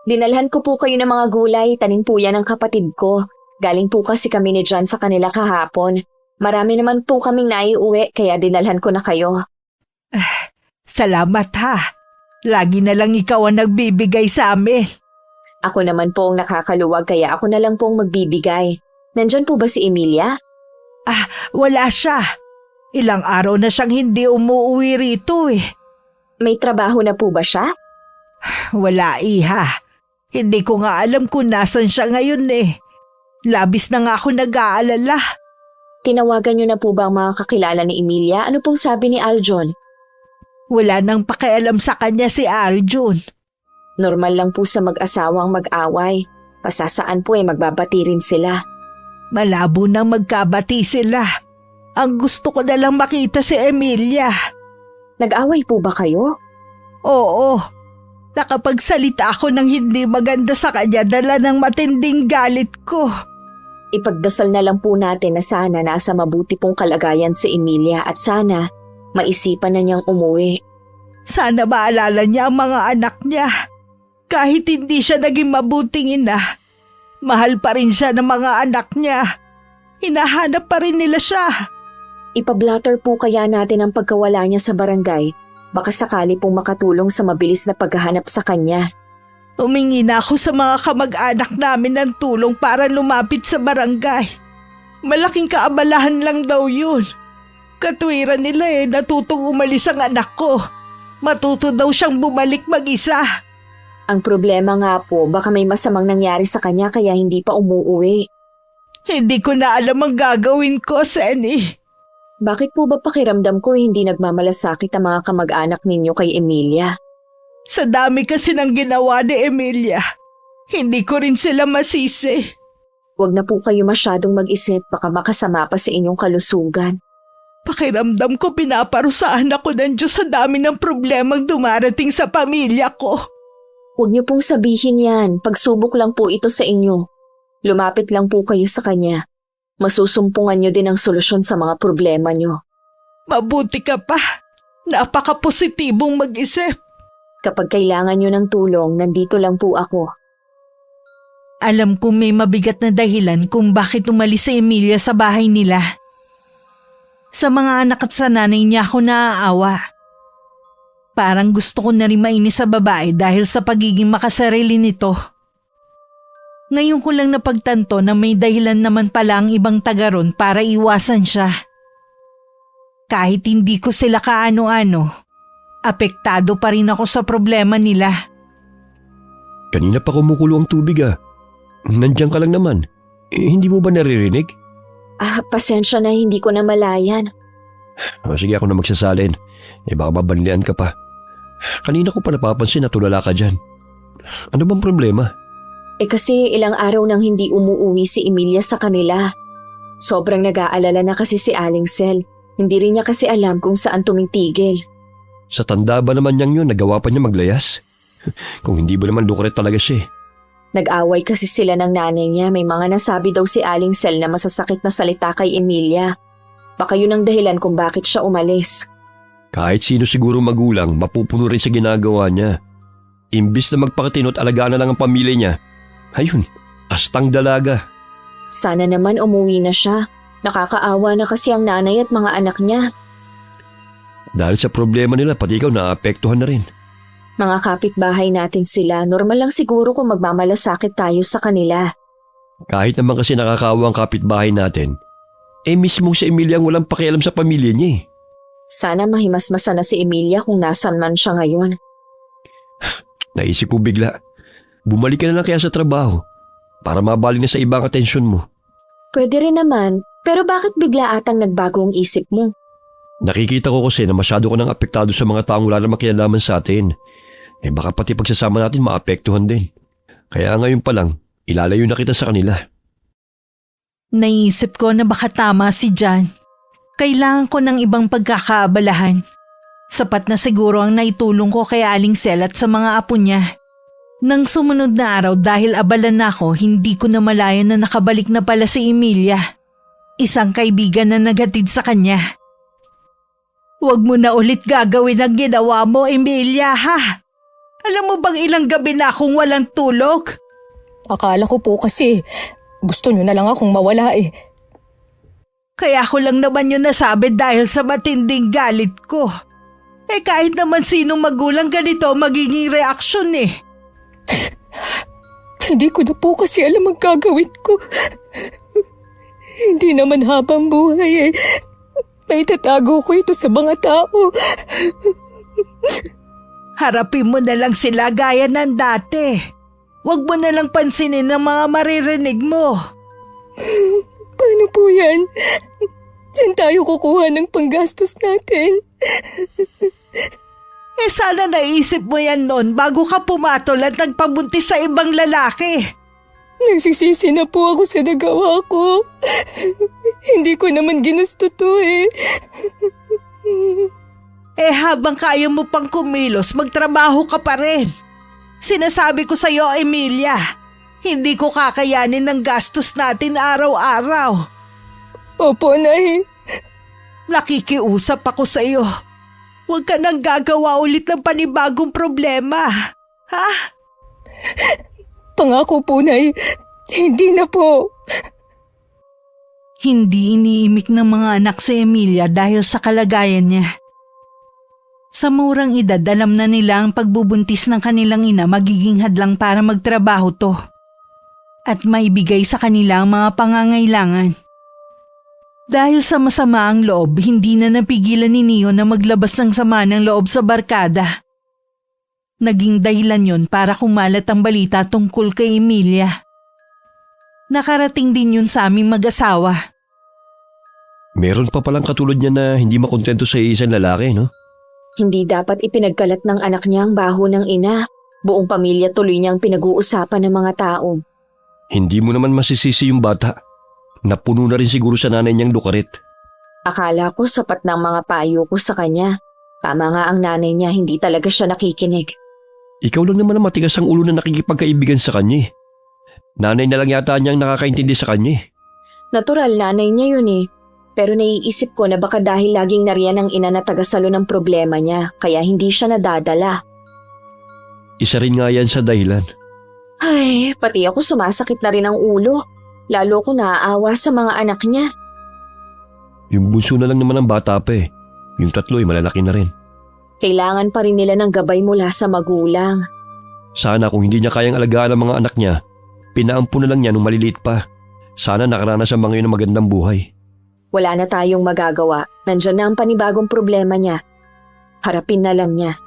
Dinalhan ko po kayo ng mga gulay, tanim po yan ng kapatid ko. Galing po kasi kami ni John sa kanila kahapon. Marami naman po kaming naiuwi kaya dinalhan ko na kayo. Salamat ha. Lagi na lang ikaw ang nagbibigay sa amin. Ako naman po ang nakakaluwag kaya ako na lang po ang magbibigay. Nandyan po ba si Emilia? Wala siya. Ilang araw na siyang hindi umuwi rito eh. May trabaho na po ba siya? Wala iha. Hindi ko nga alam kung nasan siya ngayon eh. Labis na nga ako nag-aalala. Tinawagan niyo na po ba ang mga kakilala ni Emilia? Ano pong sabi ni Aljun? Wala nang pakialam sa kanya si Aljun. Normal lang po sa mag-asawang mag-away. Pasasaan po magbabati rin sila. Malabo nang magkabati sila. Ang gusto ko na lang makita si Emilia. Nag-away po ba kayo? Oo. Nakapagsalita ako ng hindi maganda sa kanya dala ng matinding galit ko. Ipagdasal na lang po natin na sana nasa mabuti pong kalagayan si Emilia at sana maisipan na niyang umuwi. Sana maalala niya ang mga anak niya. Kahit hindi siya naging mabuting ina, mahal pa rin siya ng mga anak niya. Hinahanap pa rin nila siya. Ipablatter po kaya natin ang pagkawala niya sa barangay. Baka sakali pong makatulong sa mabilis na paghahanap sa kanya. Humingi na ako sa mga kamag-anak namin ng tulong para lumapit sa barangay. Malaking kaabalahan lang daw yun. Katwiran nila natutong umalis ang anak ko. Matuto daw siyang bumalik mag-isa. Ang problema nga po, baka may masamang nangyari sa kanya kaya hindi pa umuuwi. Hindi ko na alam ang gagawin ko, Senny. Bakit po ba pakiramdam ko hindi nagmamalasakit ang mga kamag-anak ninyo kay Emilia? Sa dami kasi ng ginawa ni Emilia, hindi ko rin sila masisi. Huwag na po kayo masyadong mag-isip, baka makasama pa sa inyong kalusugan. Pakiramdam ko pinaparusahan ako ng Diyos sa dami ng problemang dumarating sa pamilya ko. Huwag niyo pong sabihin yan, pagsubok lang po ito sa inyo. Lumapit lang po kayo sa kanya. Masusumpungan niyo din ang solusyon sa mga problema niyo. Mabuti ka pa. Napaka-positibong mag-isip. Kapag kailangan niyo ng tulong, nandito lang po ako. Alam kong may mabigat na dahilan kung bakit umalis si Emilia sa bahay nila. Sa mga anak at sa nanay niya ako naaawa. Parang gusto ko na rin mainis sa babae dahil sa pagiging makasarili nito. Ngayon ko lang napagtanto na may dahilan naman pala ang ibang taga ron para iwasan siya. Kahit hindi ko sila kaano-ano, apektado pa rin ako sa problema nila. Kanina pa kumukulo ang tubig ah. Nandiyan ka lang naman. Hindi mo ba naririnig? Pasensya na hindi ko na malayan. Sige ako na magsasalin. Baka mabanlian ka pa. Kanina ko pa napapansin na tulala ka dyan. Ano bang problema? Kasi ilang araw nang hindi umuuwi si Emilia sa kanila. Sobrang nag-aalala na kasi si Aling Sel. Hindi rin niya kasi alam kung saan tumitigil. Sa tanda ba naman niyang yun, nagawa pa niya maglayas? Kung hindi ba naman lukret talaga siya. Nag-away kasi sila ng nanay niya. May mga nasabi daw si Aling Sel na masasakit na salita kay Emilia. Baka yun ang dahilan kung bakit siya umalis. Kahit sino siguro magulang, mapupuno rin sa ginagawa niya. Imbis na magpakatino at alagaan na lang ang pamilya niya, ayun, astang dalaga. Sana naman umuwi na siya. Nakakaawa na kasi ang nanay at mga anak niya. Dahil sa problema nila, pati ikaw naapektuhan na rin. Mga kapitbahay natin sila, normal lang siguro kung magmamalasakit tayo sa kanila. Kahit naman kasi nakakaawa ang kapitbahay natin, mismo si Emilia ang walang pakialam sa pamilya niya. Sana mahimasmasa na si Emilia kung nasan man siya ngayon. Naisip ko bigla, bumalik ka na lang kaya sa trabaho para mabaling na sa ibang atensyon mo. Pwede rin naman, pero bakit bigla atang nagbago ang isip mo? Nakikita ko kasi na masyado ka nang apektado sa mga taong wala namang kinalaman sa atin. Baka pati pagsasama natin maapektuhan din. Kaya ngayon pa lang, ilalayo na kita sa kanila. Naisip ko na baka tama si John. Kailangan ko ng ibang pagkakaabalahan. Sapat na siguro ang naitulong ko kay Aling Sel at sa mga apo niya. Nang sumunod na araw dahil abala na ako, hindi ko na malayan na nakabalik na pala si Emilia. Isang kaibigan na naghatid sa kanya. Huwag mo na ulit gagawin ang ginawa mo, Emilia, ha? Alam mo bang ilang gabi na akong walang tulog? Akala ko po kasi gusto nyo na lang akong mawala eh. Kaya ko lang naman yun nasabi dahil sa matinding galit ko. Kahit naman sinong magulang ganito magiging reaksyon eh. Hindi ko na po kasi alam ang gagawin ko. Hindi naman habang buhay eh. Naitatago ko ito sa mga tao. Harapin mo na lang sila gaya ng dati. Huwag mo na lang pansinin ang mga maririnig mo. Paano po yan? Saan tayo kukuha ng panggastos natin? Sana naisip mo yan noon bago ka pumatol at nagpabuntis sa ibang lalaki. Nagsisisi na po ako sa nagawa ko. Hindi ko naman ginusto to eh. Habang kaya mo pang kumilos, magtrabaho ka pa rin. Sinasabi ko sa'yo, Emilia, hindi ko kakayanin ng gastos natin araw-araw. Opo, Nay. Nakikiusap ako sa'yo. Huwag ka nang gagawa ulit ng panibagong problema. Ha? Pangako po, Nay. Hindi na po. Hindi iniimik ng mga anak si Emilia dahil sa kalagayan niya. Sa murang edad, alam na nila ang pagbubuntis ng kanilang ina magiging hadlang para magtrabaho to at maibigay sa kanila ang mga pangangailangan. Dahil sa masama ang loob, hindi na napigilan ni Neo na maglabas ng sama ng loob sa barkada. Naging dahilan yon para kumalat ang balita tungkol kay Emilia. Nakarating din yun sa aming mag-asawa. Meron pa palang katulad niya na hindi makontento sa isang lalaki, no? Hindi dapat ipinagkalat ng anak niya ang baho ng ina. Buong pamilya tuloy niyang pinag-uusapan ng mga tao. Hindi mo naman masisisi yung bata. Napuno na rin siguro sa nanay niyang lukarit. Akala ko sapat ng mga payo ko sa kanya. Tama nga ang nanay niya, hindi talaga siya nakikinig. Ikaw lang naman ang matigas ang ulo na nakikipagkaibigan sa kanya. Nanay na lang yata niyang nakakaintindi sa kanya. Natural, nanay niya yun eh. Pero naiisip ko na baka dahil laging nariyan ang ina na tagasalo ng problema niya, kaya hindi siya nadadala. Isa rin nga yan sa dahilan. Ay, pati ako sumasakit na rin ang ulo. Lalo ko naaawa sa mga anak niya. Yung bunso na lang naman ang bata pa eh. Yung tatlo ay malalaki na rin. Kailangan pa rin nila ng gabay mula sa magulang. Sana kung hindi niya kayang alagaan ang mga anak niya, pinaampo na lang niya nung maliliit pa. Sana nakaranas ang mga yun ng magandang buhay. Wala na tayong magagawa. Nandyan na ang panibagong problema niya. Harapin na lang niya.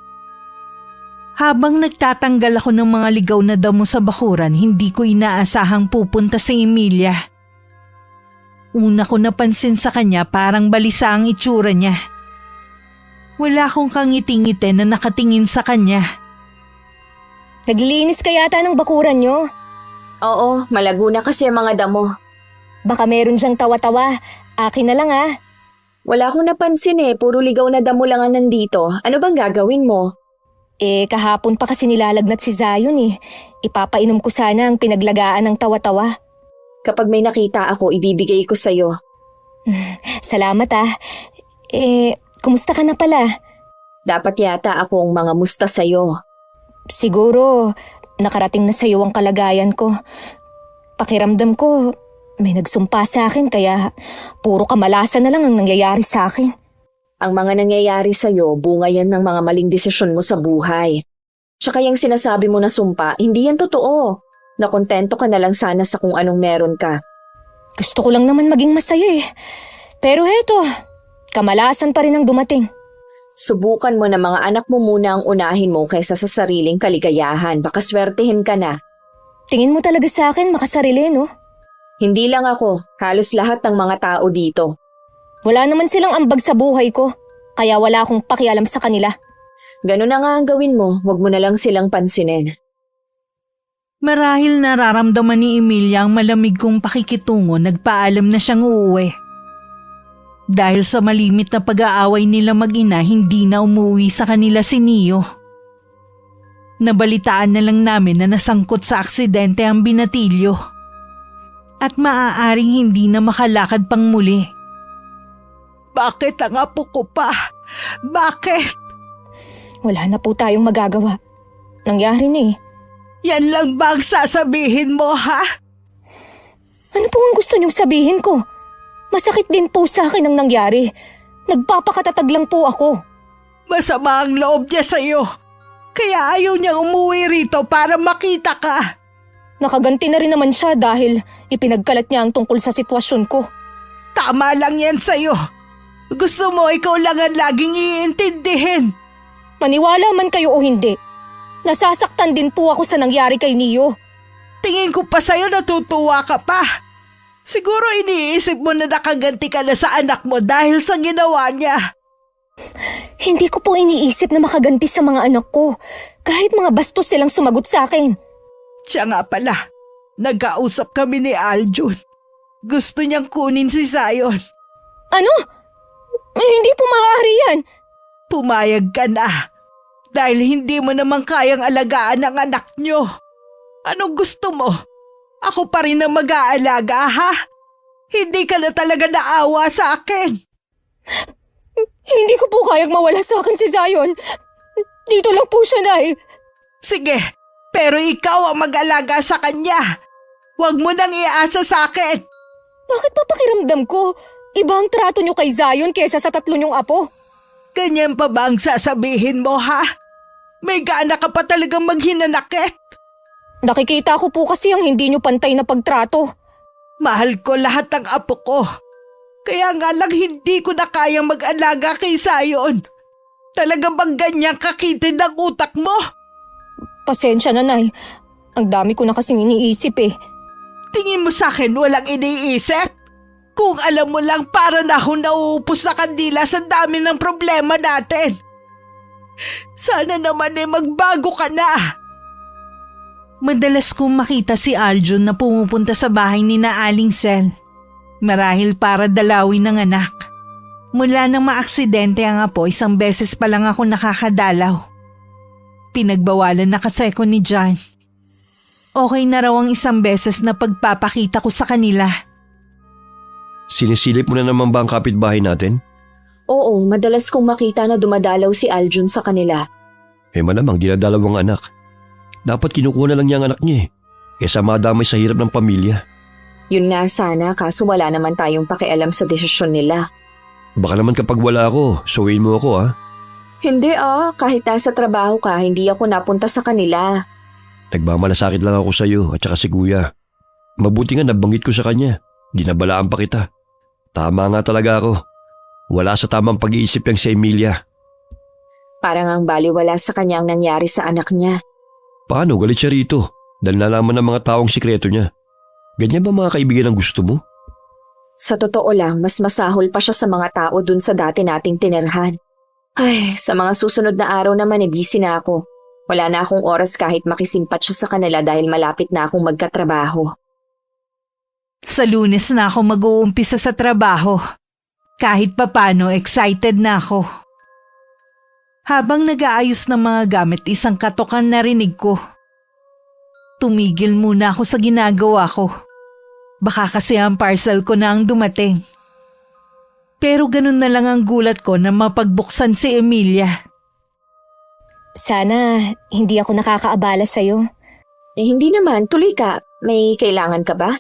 Habang nagtatanggal ako ng mga ligaw na damo sa bakuran, hindi ko inaasahang pupunta sa Emilia. Una ko napansin sa kanya parang balisa ang itsura niya. Wala akong kangiti-ngiti na nakatingin sa kanya. Naglilinis ka yata ng bakuran nyo. Oo, malago na kasi ang mga damo. Baka meron diyang tawa-tawa. Akin na lang ah. Wala akong napansin eh, puro ligaw na damo lang ang nandito. Ano bang gagawin mo? Kahapon pa kasi nilalagnat si Zion eh. Ipapainom ko sana ang pinaglagaan ng tawa-tawa. Kapag may nakita ako, ibibigay ko sa'yo. Salamat ah. Kumusta ka na pala? Dapat yata akong mga musta sa'yo. Siguro, nakarating na sa'yo ang kalagayan ko. Pakiramdam ko, may nagsumpa sa akin kaya puro kamalasan na lang ang nangyayari sa akin. Ang mga nangyayari sa'yo, bunga yan ng mga maling desisyon mo sa buhay. Tsaka yung sinasabi mo na sumpa, hindi yan totoo. Nakontento ka na lang sana sa kung anong meron ka. Gusto ko lang naman maging masaya eh. Pero heto, kamalasan pa rin ang dumating. Subukan mo na mga anak mo muna ang unahin mo kaysa sa sariling kaligayahan. Baka swertehin ka na. Tingin mo talaga sa akin makasarili, no? Hindi lang ako, halos lahat ng mga tao dito. Wala naman silang ambag sa buhay ko, kaya wala akong pakialam sa kanila. Ganun na nga ang gawin mo, wag mo na lang silang pansinin. Marahil nararamdaman ni Emilia ang malamig kong pakikitungo, nagpaalam na siyang uuwi. Dahil sa malimit na pag-aaway nila mag-ina, hindi na umuwi sa kanila si Neo. Nabalitaan na lang namin na nasangkot sa aksidente ang binatilyo. At maaaring hindi na makalakad pang muli. Bakit ang apo ko pa? Bakit? Wala na po tayong magagawa. Nangyari na eh. Yan lang ba ang sasabihin mo, ha? Ano po ang gusto niyong sabihin ko? Masakit din po sa akin ang nangyari. Nagpapakatatag lang po ako. Masama ang loob niya sa'yo. Kaya ayaw niyang umuwi rito para makita ka. Nakaganti na rin naman siya dahil ipinagkalat niya ang tungkol sa sitwasyon ko. Tama lang yan sa'yo. Gusto mo ikaw lang ang laging iintindihin. Maniwala man kayo o hindi, nasasaktan din po ako sa nangyari kay Neo. Tingin ko pa sa'yo natutuwa ka pa. Siguro iniisip mo na nakaganti ka na sa anak mo dahil sa ginawa niya. Hindi ko po iniisip na makaganti sa mga anak ko, kahit mga bastos silang sumagot sa akin. Siya nga pala, nagkausap kami ni Aljun. Gusto niyang kunin si Zion. Ano? Hindi po maaari yan. Pumayag ka na, dahil hindi mo naman kayang alagaan ang anak niyo. Anong gusto mo? Ako pa rin ang mag-aalaga, ha? Hindi ka na talaga naawa sa akin. Hindi ko po kayang mawala sa akin si Zion. Dito lang po siya, Nay. Sige, pero ikaw ang mag-alaga sa kanya. Huwag mo nang iasa sa akin. Bakit pa pakiramdam ko? Iba ang trato niyo kay Zion kaysa sa tatlo niyong apo. Ganyan pa ba ang sasabihin mo, ha? May gana ka pa talagang maghinanakit. Nakikita ko po kasi ang hindi niyo pantay na pagtrato. Mahal ko lahat ng apo ko. Kaya nga lang hindi ko na kayang mag-alaga kay Zion. Talagang bang ganyang kakitin ng utak mo? Pasensya na, Nay. Ang dami ko na kasing iniisip eh. Tingin mo sa akin walang iniisip? Kung alam mo lang, para na akong nauupos na kandila sa dami ng problema natin. Sana naman magbago ka na. Madalas kong makita si Aljun na pumupunta sa bahay ni na Aling Sel. Marahil para dalawin ng anak. Mula nang maaksidente ang apo, isang beses pa lang ako nakakadalaw. Pinagbawalan na kasi ako ni John. Okay na raw ang isang beses na pagpapakita ko sa kanila. Sinisilip mo na naman ba ang kapitbahay natin? Oo, madalas kong makita na dumadalaw si Aljun sa kanila. Malamang dinadalaw ang anak. Dapat kinukuha na lang niya ang anak niya kaysa madamay sa hirap ng pamilya. Yun nga sana, kaso wala naman tayong pakialam sa desisyon nila. Baka naman kapag wala ako, suwiin mo ako ha? Hindi kahit nasa trabaho ka, hindi ako napunta sa kanila. Nagmamalasakit lang ako sa iyo at saka si Kuya. Mabuti nga nabanggit ko sa kanya. Dinabalaan pa kita. Tama nga talaga ako. Wala sa tamang pag-iisip yang si Emilia. Parang ang baliwala sa kanya ang nangyari sa anak niya. Paano galit siya rito? Dahil nalaman ng mga taong sikreto niya. Ganyan ba mga kaibigan ang gusto mo? Sa totoo lang, mas masahol pa siya sa mga tao dun sa dati nating tinirhan. Ay, sa mga susunod na araw naman busy na ako. Wala na akong oras kahit makisimpat siya sa kanila dahil malapit na akong magkatrabaho. Sa Lunes na ako mag-uumpisa sa trabaho. Kahit papano, excited na ako. Habang nag-aayos ng mga gamit, isang katokan narinig ko. Tumigil muna ako sa ginagawa ko. Baka kasi ang parcel ko na ang dumating. Pero ganun na lang ang gulat ko na mapagbuksan si Emilia. Sana hindi ako nakakaabala sa'yo. Hindi naman, tuloy ka. May kailangan ka ba?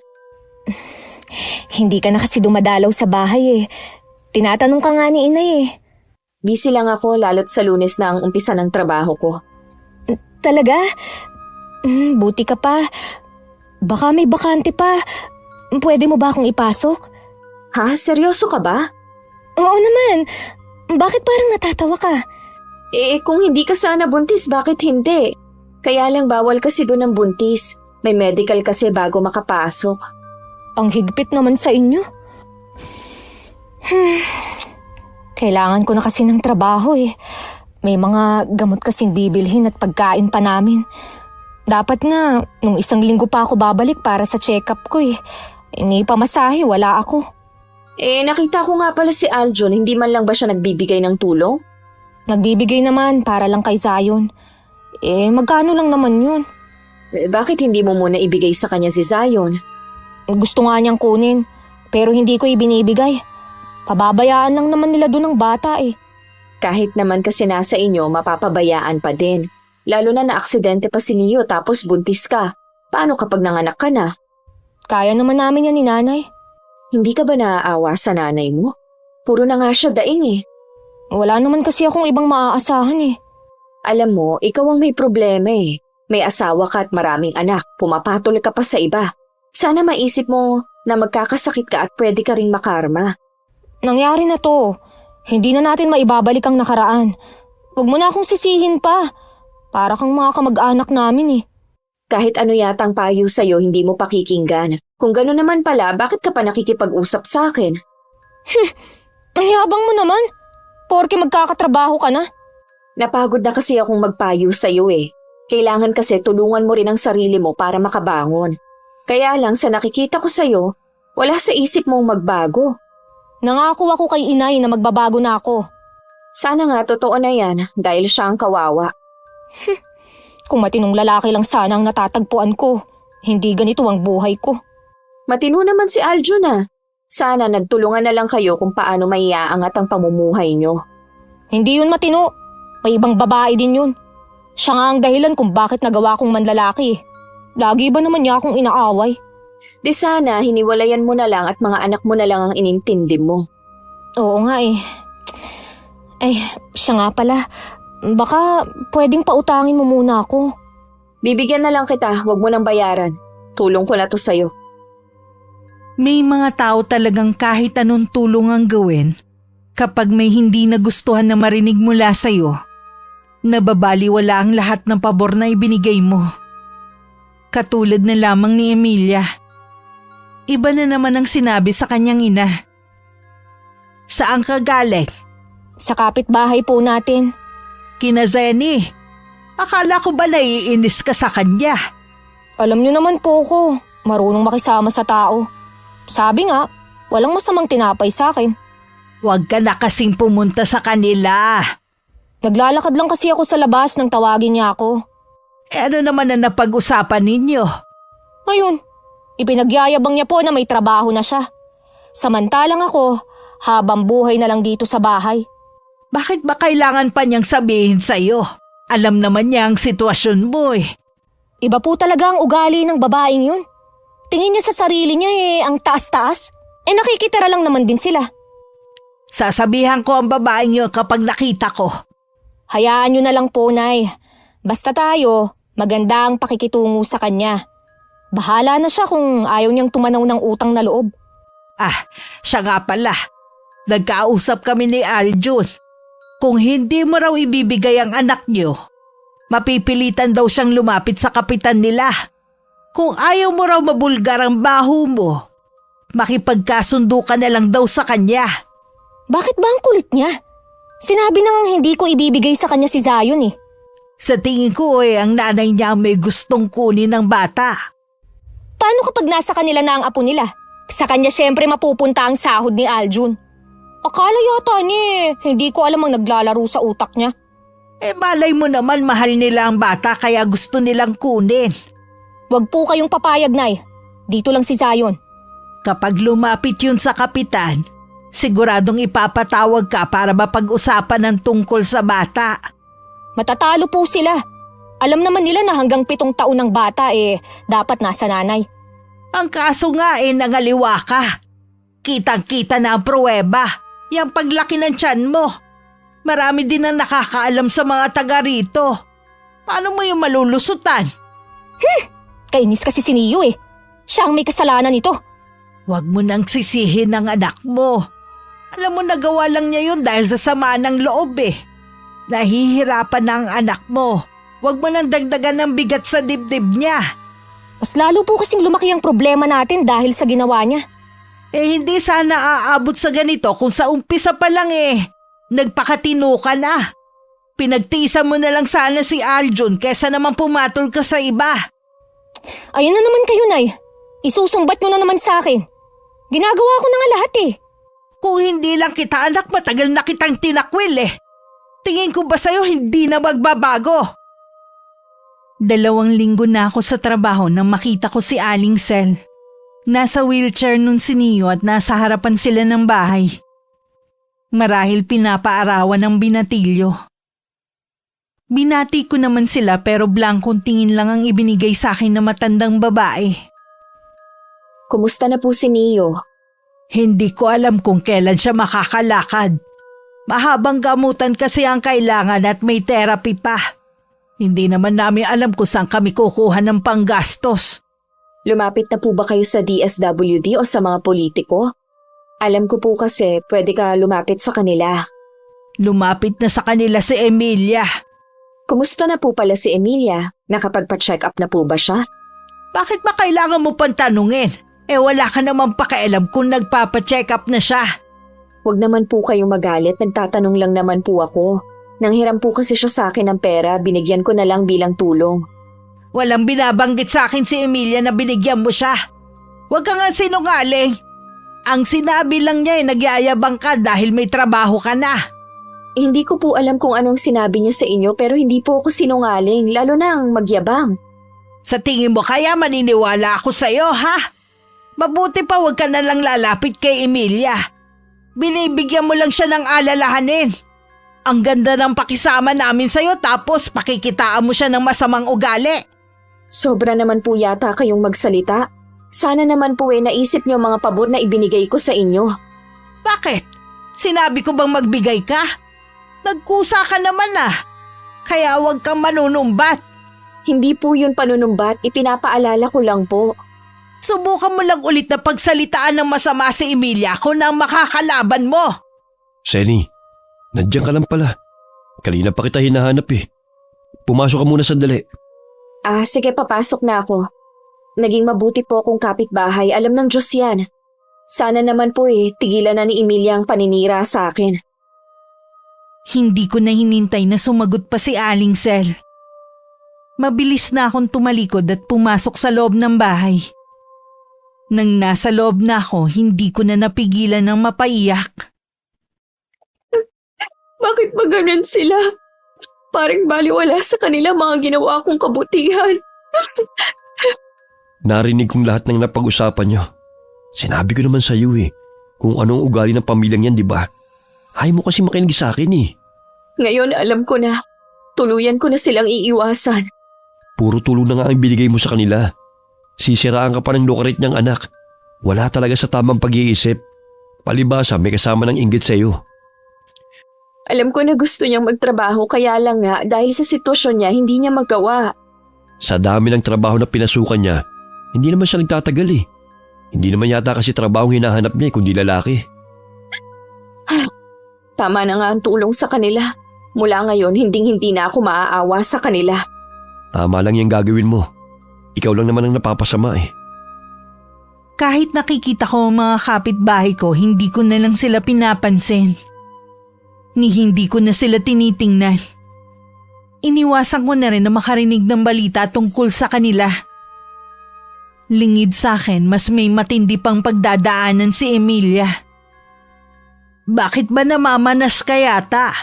Hindi ka na kasi dumadalaw sa bahay eh. Tinatanong ka nga ni Inay eh. Busy lang ako lalo't sa Lunes na ang umpisa ng trabaho ko. Talaga? Buti ka pa. Baka may bakante pa. Pwede mo ba akong ipasok? Ha? Seryoso ka ba? Oo naman. Bakit parang natatawa ka? Kung hindi ka sana buntis, bakit hindi? Kaya lang bawal kasi doon ang buntis. May medical kasi bago makapasok. Ang higpit naman sa inyo. Kailangan ko na kasi ng trabaho eh. May mga gamot kasing bibilhin at pagkain pa namin. Dapat nga, nung 1 linggo pa ako babalik para sa check-up ko eh. Hindi pa masahe, wala ako. Nakita ko nga pala si Aljun, hindi man lang ba siya nagbibigay ng tulong? Nagbibigay naman para lang kay Zion. Magkano lang naman yun? Bakit hindi mo muna ibigay sa kanya si Zion? Gusto nga niyang kunin, pero hindi ko ibinibigay. Pababayaan lang naman nila doon ng bata eh. Kahit naman kasi nasa inyo, mapapabayaan pa din. Lalo na aksidente pa si Neo tapos buntis ka. Paano kapag nanganak ka na? Kaya naman namin yan ni Nanay. Hindi ka ba naaawa sa nanay mo? Puro na nga siya daing eh. Wala naman kasi akong ibang maaasahan eh. Alam mo, ikaw ang may problema eh. May asawa ka at maraming anak, pumapatol ka pa sa iba. Sana maisip mo na magkakasakit ka at pwede ka ring makarma. Nangyari na to. Hindi na natin maibabalik ang nakaraan. Huwag mo na akong sisihin pa. Para kang mga kamag-anak namin eh. Kahit ano yatang payo sa'yo, hindi mo pakikinggan. Kung gano'n naman pala, bakit ka pa nakikipag-usap sa akin? Ang yabang mo naman. Porke magkakatrabaho ka na. Napagod na kasi akong magpayo sa'yo eh. Kailangan kasi tulungan mo rin ang sarili mo para makabangon. Kaya lang sa nakikita ko sa'yo, wala sa isip mong magbago. Nangako ako kay Inay na magbabago na ako. Sana nga totoo na yan dahil siya ang kawawa. Kung matinong lalaki lang sana ang natatagpuan ko, hindi ganito ang buhay ko. Matino naman si Aljun ah. Sana nagtulungan na lang kayo kung paano maiaangat ang pamumuhay nyo. Hindi yun matino. May ibang babae din yun. Siya nga ang dahilan kung bakit nagawa kong manlalaki. Lagi ba naman niya akong inaaway? Di sana hiniwalayan mo na lang at mga anak mo na lang ang inintindi mo. Oo nga eh. Siya nga pala. Baka pwedeng pautangin mo muna ako. Bibigyan na lang kita, wag mo nang bayaran. Tulong ko na to sa'yo. May mga tao talagang kahit anong tulong ang gawin kapag may hindi nagustuhan na marinig mula sa'yo. Nababaliwala ang lahat ng pabor na ibinigay mo. Katulad na lamang ni Emilia. Iba na naman ang sinabi sa kanyang ina. Saan ka galing? Sa kapitbahay po natin. Kina Zenny. Akala ko ba naiinis ka sa kanya? Alam niyo naman po ko, marunong makisama sa tao. Sabi nga, walang masamang tinapay sa akin. Huwag ka na kasing pumunta sa kanila. Naglalakad lang kasi ako sa labas nang tawagin niya ako. Ano naman ang napag-usapan ninyo? Ngayon, ipinagyayabang niya po na may trabaho na siya. Samantalang ako, habang buhay na lang dito sa bahay. Bakit ba kailangan pa niyang sabihin sa'yo? Alam naman niya ang sitwasyon mo eh. Iba po talaga ang ugali ng babaeng yun. Tingin niya sa sarili niya ang taas-taas. Nakikitira lang naman din sila. Sasabihan ko ang babaeng yun kapag nakita ko. Hayaan niyo na lang po, Nay. Basta tayo, maganda ang pakikitungo sa kanya. Bahala na siya kung ayaw niyang tumanaw ng utang na loob. Siya nga pala. Nagkausap kami ni Aljun. Kung hindi mo raw ibibigay ang anak niyo, mapipilitan daw siyang lumapit sa kapitan nila. Kung ayaw mo raw mabulgar ang baho mo, makipagkasundo ka na lang daw sa kanya. Bakit ba ang kulit niya? Sinabi na ngang hindi ko ibibigay sa kanya si Zion eh. Sa tingin ko ang nanay niya may gustong kunin ng bata. Paano kapag nasa kanila na ang apo nila? Sa kanya syempre mapupunta ang sahod ni Aljun. Akala yata niya hindi ko alam ang naglalaro sa utak niya. Malay mo naman mahal nila ang bata kaya gusto nilang kunin. Wag po kayong papayag, Nay. Dito lang si Zion. Kapag lumapit yun sa kapitan, siguradong ipapatawag ka para mapag-usapan ng tungkol sa bata. Matatalo po sila. Alam naman nila na hanggang 7 taon ng bata dapat nasa nanay. Ang kaso nga nangaliwa ka. Kitang-kita na ang pruweba. Yang paglaki ng tiyan mo. Marami din ang nakakaalam sa mga taga rito. Paano mo yung malulusutan? Kainis kasi si Neo Siya ang may kasalanan nito. Huwag mo nang sisihin ang anak mo. Alam mo nagawa lang niya yun dahil sa sama ng loob Nahihirapan na ang anak mo. Huwag mo nang dagdagan ng bigat sa dibdib niya. Mas lalo po kasing lumaki ang problema natin dahil sa ginawa niya. Hindi sana aabot sa ganito kung sa umpisa pa lang nagpakatino ka na. Pinagtiisan mo na lang sana si Aljun kesa naman pumatol ka sa iba. Ayan na naman kayo, Nay. Isusumbat mo na naman sa akin. Ginagawa ko na nga lahat Kung hindi lang kita anak, matagal na kitang tinakwil Tingin ko ba sa'yo hindi na magbabago? 2 linggo na ako sa trabaho nang makita ko si Aling Sel. Nasa wheelchair nun si Neo at nasa harapan sila ng bahay. Marahil pinapaarawan ng binatilyo. Binati ko naman sila pero blankong tingin lang ang ibinigay sa akin na matandang babae. Kumusta na po si Neo? Hindi ko alam kung kailan siya makakalakad. Mahabang gamutan kasi ang kailangan at may therapy pa. Hindi naman namin alam kung saan kami kukuha ng panggastos. Lumapit na po ba kayo sa DSWD o sa mga politiko? Alam ko po kasi pwede ka lumapit sa kanila. Lumapit na sa kanila si Emilia. Kumusta na po pala si Emilia? Nakapagpa-check up na po ba siya? Bakit ba kailangan mo pang tanungin? Wala ka namang pakialam kung nagpapa-check up na siya. Huwag naman po kayong magalit, nagtatanong lang naman po ako. Nanghiram po kasi siya sa akin ng pera, binigyan ko na lang bilang tulong. Walang binabanggit sa akin si Emilia na binigyan mo siya. Huwag ka nga sinungaling. Ang sinabi lang niya nagyayabang ka dahil may trabaho ka na. Hindi ko po alam kung anong sinabi niya sa inyo pero hindi po ako sinungaling, lalo na ang magyabang. Sa tingin mo kaya maniniwala ako sa'yo, ha? Mabuti pa huwag ka na lang lalapit kay Emilia. Binibigyan mo lang siya ng alalahanin. Ang ganda ng pakisama namin sa'yo tapos pakikitaan mo siya ng masamang ugali. Sobra naman po yata kayong magsalita. Sana naman po naisip niyo mga pabor na ibinigay ko sa inyo. Bakit? Sinabi ko bang magbigay ka? Nagkusa ka naman Kaya huwag kang manunumbat. Hindi po yun panunumbat, ipinapaalala ko lang po. Subukan mo lang ulit na pagsalitaan ng masama si Emilia kung nang makakalaban mo. Senny, nandiyan ka lang pala. Kanina pa kita hinahanap eh. Pumasok ka muna sandali. Sige, papasok na ako. Naging mabuti po akong kapitbahay. Alam ng Diyos yan. Sana naman po tigilan na ni Emilia ang paninira sa akin. Hindi ko na hinintay na sumagot pa si Aling Sel. Mabilis na akong tumalikod at pumasok sa loob ng bahay. Nang nasa loob na ako, hindi ko na napigilan ng mapaiyak. Bakit ba ganun sila? Parang baliwala sa kanila mga ginawa kong kabutihan. Narinig kong lahat ng napag-usapan niyo. Sinabi ko naman sa iyo kung anong ugali ng pamilyang yan, di ba? Ayaw mo kasi makinig sa akin Ngayon alam ko na. Tuluyan ko na silang iiwasan. Puro tulong na nga ang binigay mo sa kanila. Sisiraan ka pa ng lukarit niyang anak. Wala talaga sa tamang pag-iisip. Palibasa may kasama ng inggit sa iyo. Alam ko na gusto niyang magtrabaho kaya lang nga dahil sa sitwasyon niya hindi niya magawa. Sa dami ng trabaho na pinasukan niya, hindi naman siya nagtatagal Hindi naman yata kasi trabaho hinahanap niya kundi lalaki. Tama na nga ang tulong sa kanila. Mula ngayon, hindi na ako maaawa sa kanila. Tama lang yung gagawin mo. Ikaw lang naman ang napapasama Kahit nakikita ko ang mga kapitbahay ko, hindi ko na lang sila pinapansin. Ni hindi ko na sila tinitingnan. Iniwasan ko na rin na makarinig ng balita tungkol sa kanila. Lingid sa akin, mas may matindi pang pagdadaanan si Emilia. Bakit ba namamanas ka yata?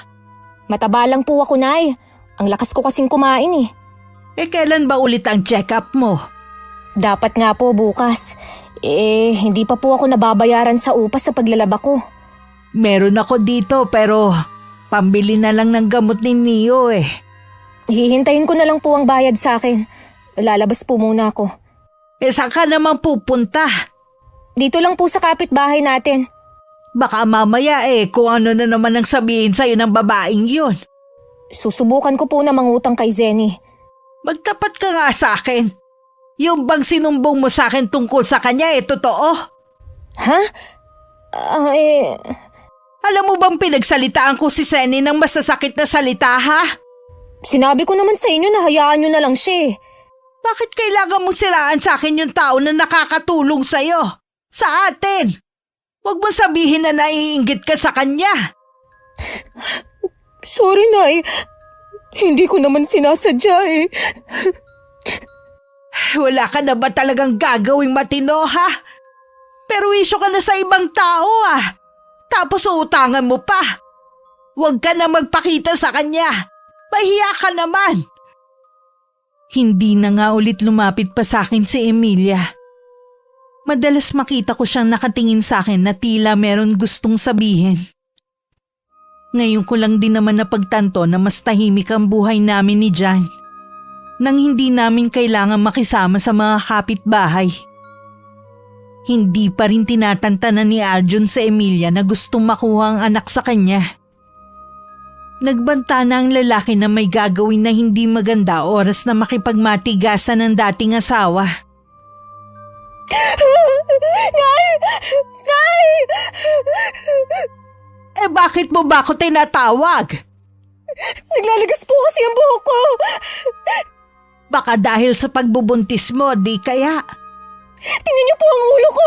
Mataba lang po ako, Nay. Ang lakas ko kasing kumain Kailan ba ulit ang check-up mo? Dapat nga po bukas. Hindi pa po ako nababayaran sa upas sa paglalaba ko. Meron ako dito pero pambili na lang ng gamot ni Neo Hihintayin ko na lang po ang bayad sa akin. Lalabas po muna ako. Saan ka naman pupunta? Dito lang po sa kapitbahay natin. Baka mamaya kung ano na naman ang sabihin sa'yo ng babaeng yun. Susubukan ko po na mangutang kay Zenny. Magtapat ka nga sa akin. Yung bang sinumbong mo sa akin tungkol sa kanya totoo? Ha? Alam mo bang pinagsalitaan ko si Zenny ng masasakit na salita ha? Sinabi ko naman sa inyo na hayaan nyo na lang siya Bakit kailangan mong siraan sa akin yung tao na nakakatulong sa'yo? Sa atin! Huwag mong sabihin na naiinggit ka sa kanya. Sorry, Nay. Hindi ko naman sinasadya Wala ka na ba talagang gagawing matino ha? Pero isyo ka na sa ibang tao Tapos uutangan mo pa. Huwag ka na magpakita sa kanya. Mahiya ka naman. Hindi na nga ulit lumapit pa sa akin si Emilia. Madalas makita ko siyang nakatingin sa akin na tila meron gustong sabihin. Ngayon ko lang din naman napagtanto na mas tahimik ang buhay namin ni Jan. Nang hindi namin kailangan makisama sa mga kapitbahay. Hindi pa rin tinatantanan ni Aljun sa Emilia na gustong makuha ang anak sa kanya. Nagbanta na ang lalaki na may gagawin na hindi maganda oras na makipagmatigasan ng dating asawa. Nay! Nay! Bakit mo ba ako tinatawag? Naglalagas po kasi ang buhok ko. Baka dahil sa pagbubuntis mo, di kaya? Tingnan niyo po ang ulo ko.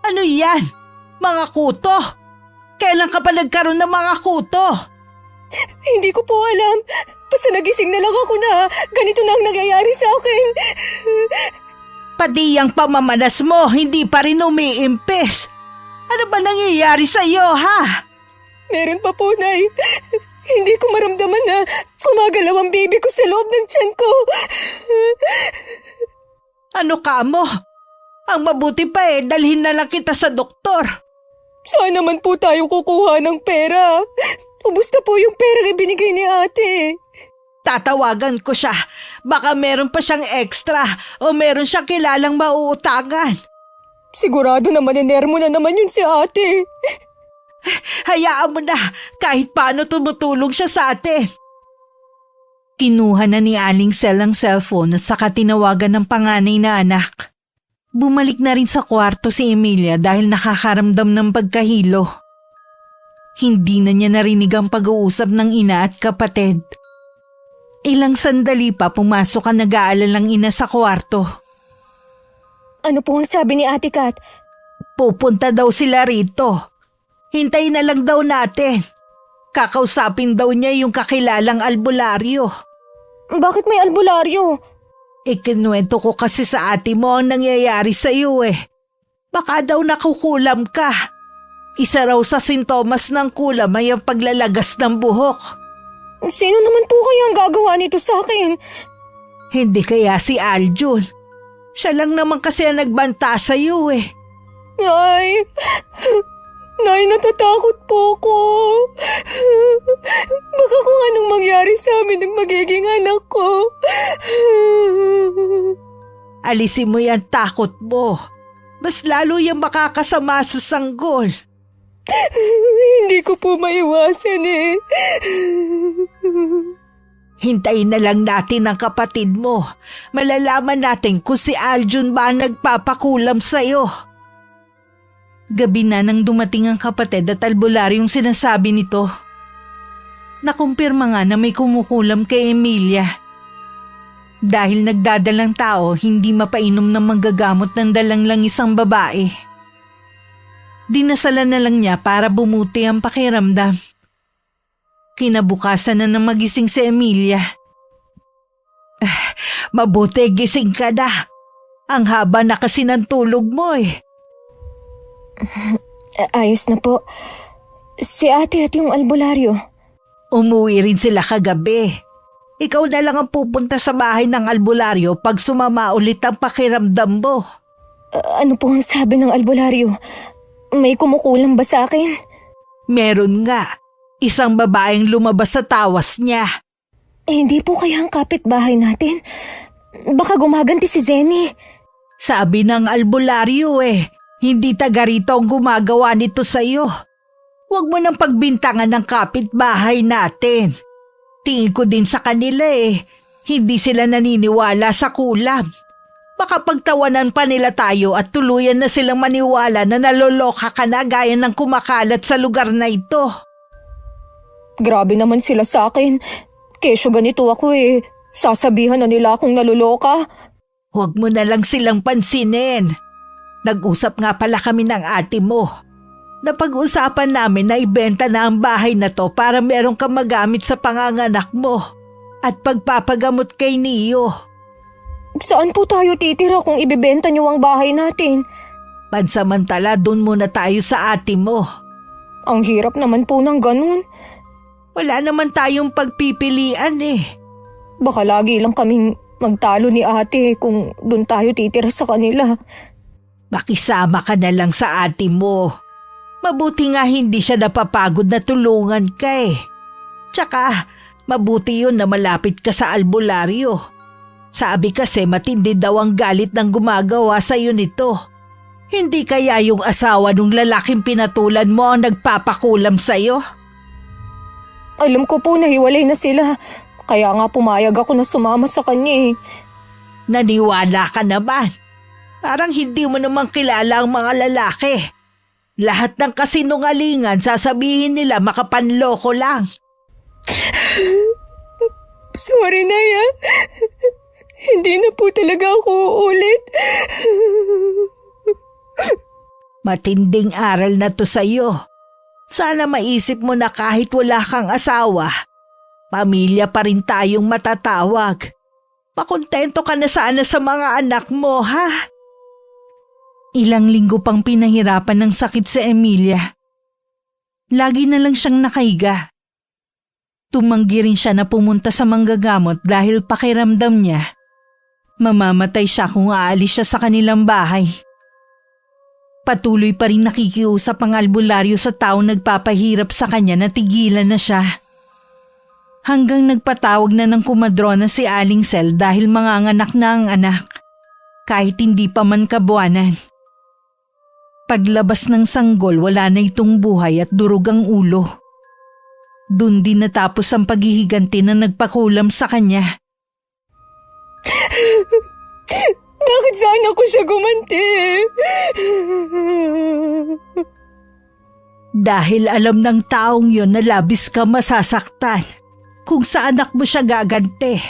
Ano yan? Mga kuto? Kailan ka pa nagkaroon ng mga kuto? Hindi ko po alam. Basta nagising na lang ako na ganito na ang nangyayari sa akin. Pati ang pamamanas mo, hindi pa rin umiimpis. Ano ba nangyayari sa iyo, ha? Meron pa po, Nay. Hindi ko maramdaman na gumagalaw ang baby ko sa loob ng tiyan ko. Ano ka mo? Ang mabuti pa dalhin na lang kita sa doktor. Saan naman po tayo kukuha ng pera? Ubus na po yung perang ibinigay ni ate. Tatawagan ko siya. Baka meron pa siyang extra o meron siyang kilalang mauutangan. Sigurado naman inermo na naman yun si ate. Hayaan mo na kahit paano tumutulong siya sa atin. Kinuha na ni Aling Sel ang cellphone at saka tinawagan ng panganay na anak. Bumalik na rin sa kwarto si Emilia dahil nakakaramdam ng pagkahilo. Hindi na niya narinig ang pag-uusap ng ina at kapatid. Ilang sandali pa pumasok ang nag-aalalang ina sa kwarto. Ano po ang sabi ni Ate Kat? Pupunta daw sila rito. Hintayin na lang daw natin. Kakausapin daw niya yung kakilalang albularyo. Bakit may albularyo? Ikinuwento ko kasi sa ate mo ang nangyayari sa iyo eh. Baka daw nakukulam ka. Isa raw sa sintomas ng kulam ay ang paglalagas ng buhok. Sino naman po kaya ang gagawa nito sa akin? Hindi kaya si Aljun. Siya lang naman kasi ang nagbanta sa iyo eh. Nay, natatakot po ako. Baka kung anong mangyari sa amin ng magiging anak ko. Alisin mo yan takot mo. Mas lalo yung makakasama sa sanggol. Hindi ko po maiwasan eh. Hintayin na lang natin ang kapatid mo. Malalaman natin kung si Aljun ba ang nagpapakulam sa'yo. Gabi na nang dumating ang kapatid at albularyong sinasabi nito. Nakumpirma nga na may kumukulam kay Emilia. Dahil nagdadalang tao, hindi mapainom ng manggagamot ng dalang lang isang babae. Dinasalan na lang niya para bumuti ang pakiramdam. Kinabukasan na nang magising si Emilia. Mabuti gising ka na. Ang haba na kasi ng tulog mo eh. Ayos na po. Si ate at yung albularyo. Umuwi rin sila kagabi. Ikaw na lang ang pupunta sa bahay ng albularyo pag sumama ulit ang pakiramdam mo. Ano po ang sabi ng albularyo? May kumukulam ba sa akin? Meron nga. Isang babaeng lumabas sa tawas niya. Hindi po kaya ang kapitbahay natin. Baka gumaganti si Zenny. Sabi ng albularyo eh, hindi taga rito ang gumagawa nito sa'yo. Huwag mo nang pagbintangan ng kapitbahay natin. Tingin ko din sa kanila eh, hindi sila naniniwala sa kulam. Baka pagtawanan pa nila tayo at tuluyan na silang maniwala na naloloka ka na gaya ng kumakalat sa lugar na ito. Grabe naman sila sa akin. Kesyo ganito ako eh. Sasabihan na nila akong naluloka. Huwag mo na lang silang pansinin. Nag-usap nga pala kami ng ate mo. Napag-usapan namin na ibenta na ang bahay na to para meron kang magamit sa panganganak mo at pagpapagamot kay Neo. Saan po tayo titira kung ibibenta niyo ang bahay natin? Pansamantala doon muna tayo sa ate mo. Ang hirap naman po ng ganun. Wala naman tayong pagpipilian eh. Baka lagi lang kaming magtalo ni ate kung doon tayo titira sa kanila. Makisama ka na lang sa ate mo. Mabuti nga hindi siya napapagod na tulungan ka eh. Tsaka, mabuti yun na malapit ka sa albularyo. Sabi kasi matindi daw ang galit ng gumagawa sa iyo nito. Hindi kaya yung asawa ng lalaking pinatulan mo ang nagpapakulam sa iyo? Alam ko po na hiwalay na sila. Kaya nga pumayag ako na sumama sa kanya eh. Naniwala ka naman. Parang hindi mo naman kilala ang mga lalaki. Lahat ng kasinungalingan sasabihin nila makapanloko lang. Sorry na ya. Hindi na po talaga ako uulit. Matinding aral na to sa'yo. Sana maisip mo na kahit wala kang asawa, pamilya pa rin tayong matatawag. Makontento ka na sana sa mga anak mo, ha? Ilang linggo pang pinahirapan ng sakit sa Emilia. Lagi na lang siyang nakahiga. Tumanggi rin siya na pumunta sa manggagamot dahil pakiramdam niya mamamatay siya kung aalis siya sa kanilang bahay. Patuloy pa rin nakikiusap ang albularyo sa taong nagpapahirap sa kanya na tigilan na siya. Hanggang nagpatawag na ng kumadrona si Aling Sel dahil manganganak na ang anak, kahit hindi pa man kabuanan. Paglabas ng sanggol, wala na itong buhay at durog ang ulo. Doon din natapos ang paghihiganti na nagpakulam sa kanya. Bakit sana ko siya gumanti? Dahil alam ng taong yon na labis ka masasaktan kung sa anak mo siya gaganti.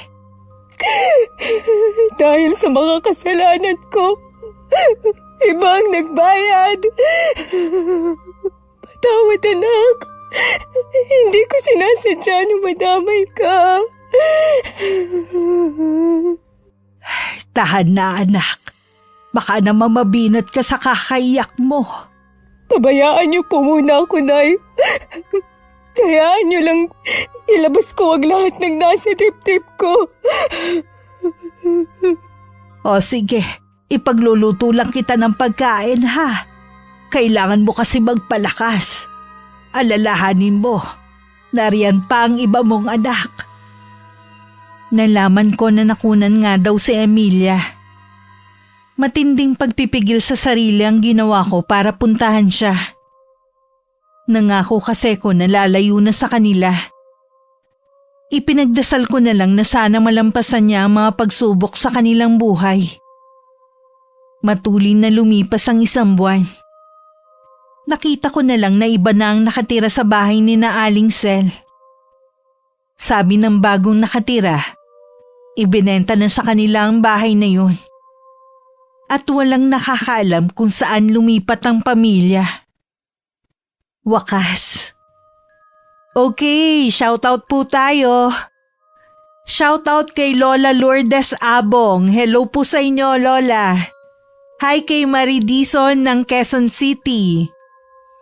Dahil sa mga kasalanan ko, iba ang nagbayad. Patawad, anak. Hindi ko sinasadya na madamay ka. Tahan na, anak. Baka naman mabinat ka sa kakaiyak mo. Pabayaan niyo po muna ako, Nay. Hayaan niyo lang ilabas ko ang lahat ng nasa tip-tip ko. O sige, ipagluluto lang kita ng pagkain, ha? Kailangan mo kasi magpalakas. Alalahanin mo, nariyan pa ang iba mong anak. Nalaman ko na nakunan nga daw si Emilia. Matinding pagpipigil sa sarili ang ginawa ko para puntahan siya. Nangako kasi ko na lalayo na sa kanila. Ipinagdasal ko na lang na sana malampasan niya ang mga pagsubok sa kanilang buhay. Matulin na lumipas ang 1 buwan. Nakita ko na lang na iba na ang nakatira sa bahay ni na Aling Sel. Sabi ng bagong nakatira, ibinenta na sa kanila ang bahay na yun. At walang nakakaalam kung saan lumipat ang pamilya. Wakas. Okay, shoutout po tayo. Shoutout kay Lola Lourdes Abong. Hello po sa inyo, Lola. Hi kay Marie Dison ng Quezon City.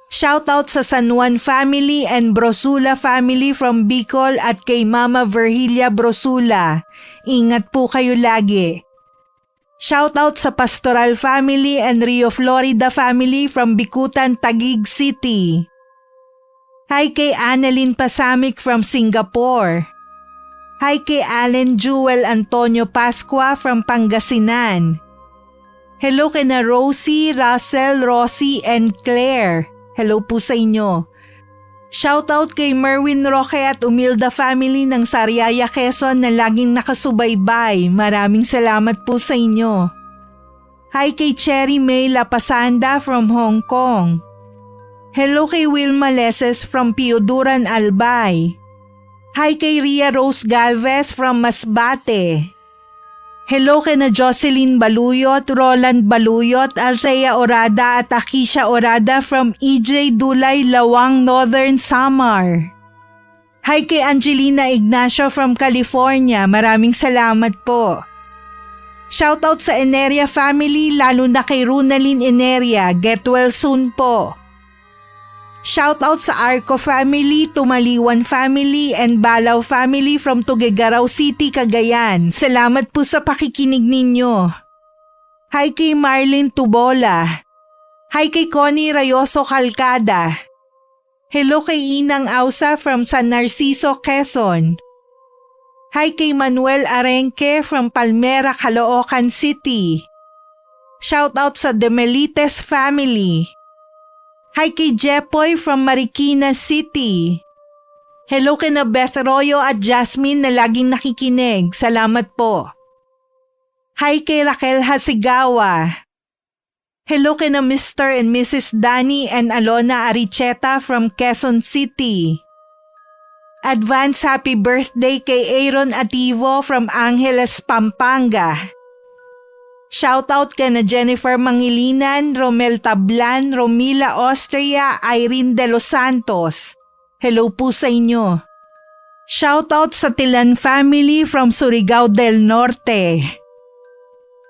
Shoutout sa San Juan family and Brosula family from Bicol at kay Mama Virgilia Brosula. Ingat po kayo lagi. Shoutout sa Pastoral family and Rio Florida family from Bikutan, Taguig City. Hi kay Annalyn Pasamic from Singapore. Hi kay Allen Jewel Antonio Pascua from Pangasinan. Hello kay na Rosie, Russell, Rosie, and Claire. Hello po sa inyo. Shoutout kay Merwin Roque at Umilda family ng Sariaya, Quezon na laging nakasubaybay. Maraming salamat po sa inyo. Hi kay Cherry May Lapasanda from Hong Kong. Hello kay Wilma Leses from Pioduran, Albay. Hi kay Ria Rose Galvez from Masbate. Hello kay na Jocelyn Baluyot, Roland Baluyot, Althea Orada at Akisha Orada from EJ Dulay, Lawang, Northern Samar. Hi kay Angelina Ignacio from California. Maraming salamat po. Shoutout sa Eneria family, lalo na kay Runalyn Eneria. Get well soon po. Shoutout sa Arco family, Tumaliwan family, and Balaw family from Tuguegarao City, Cagayan. Salamat po sa pakikinig ninyo. Hi kay Marlene Tubola. Hi kay Connie Rayoso Calcada. Hello kay Inang Ausa from San Narciso, Quezon. Hi kay Manuel Arenque from Palmera, Caloocan City. Shoutout sa Demelites family. Hi kay Jepoy from Marikina City. Hello kay na Beth Royo at Jasmine na laging nakikinig. Salamat po. Hi kay Raquel Hasigawa. Hello kay na Mr. and Mrs. Danny and Alona Aricheta from Quezon City. Advance happy birthday kay Aaron Ativo from Angeles, Pampanga. Shoutout kay na Jennifer Mangilinan, Romel Tablan, Romila Austria, Irene De Los Santos. Hello po sa inyo. Shoutout sa Tilan family from Surigao del Norte.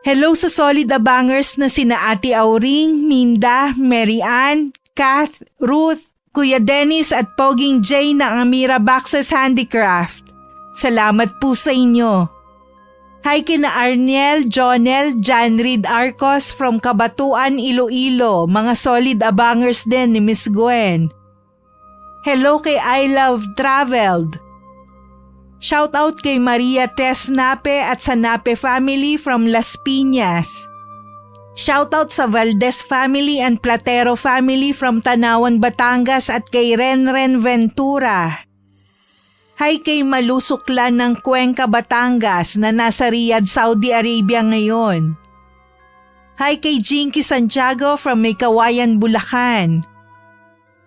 Hello sa Solid Abangers na sina Ate Auring, Minda, Mary Ann, Kath, Ruth, Kuya Dennis at Poging J ng Amira Boxes Handicraft. Salamat po sa inyo. Hi kina Arniel, Jonel, John Reed Arcos from Kabatuan, Iloilo, mga solid abangers din ni Miss Gwen. Hello kay I Love Traveled. Shoutout kay Maria Tess Nape at sa Nape family from Las Piñas. Shoutout sa Valdez family and Platero family from Tanawan, Batangas at kay Renren Ventura. Hi kay Malusuklan ng Cuenca, Batangas na nasa Riyadh, Saudi Arabia ngayon. Hi kay Jinky Santiago from Maykawayan, Bulacan.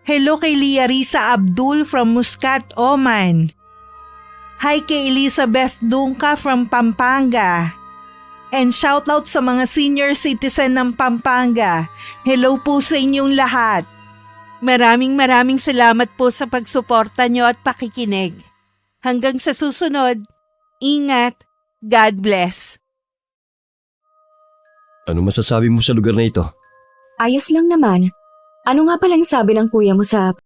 Hello kay Lia Risa Abdul from Muscat, Oman. Hi kay Elizabeth Dungka from Pampanga. And shoutout sa mga senior citizen ng Pampanga. Hello po sa inyong lahat. Maraming salamat po sa pagsuporta nyo at pakikinig. Hanggang sa susunod, ingat, God bless. Ano masasabi mo sa lugar na ito? Ayos lang naman. Ano nga palang sabi ng kuya mo sa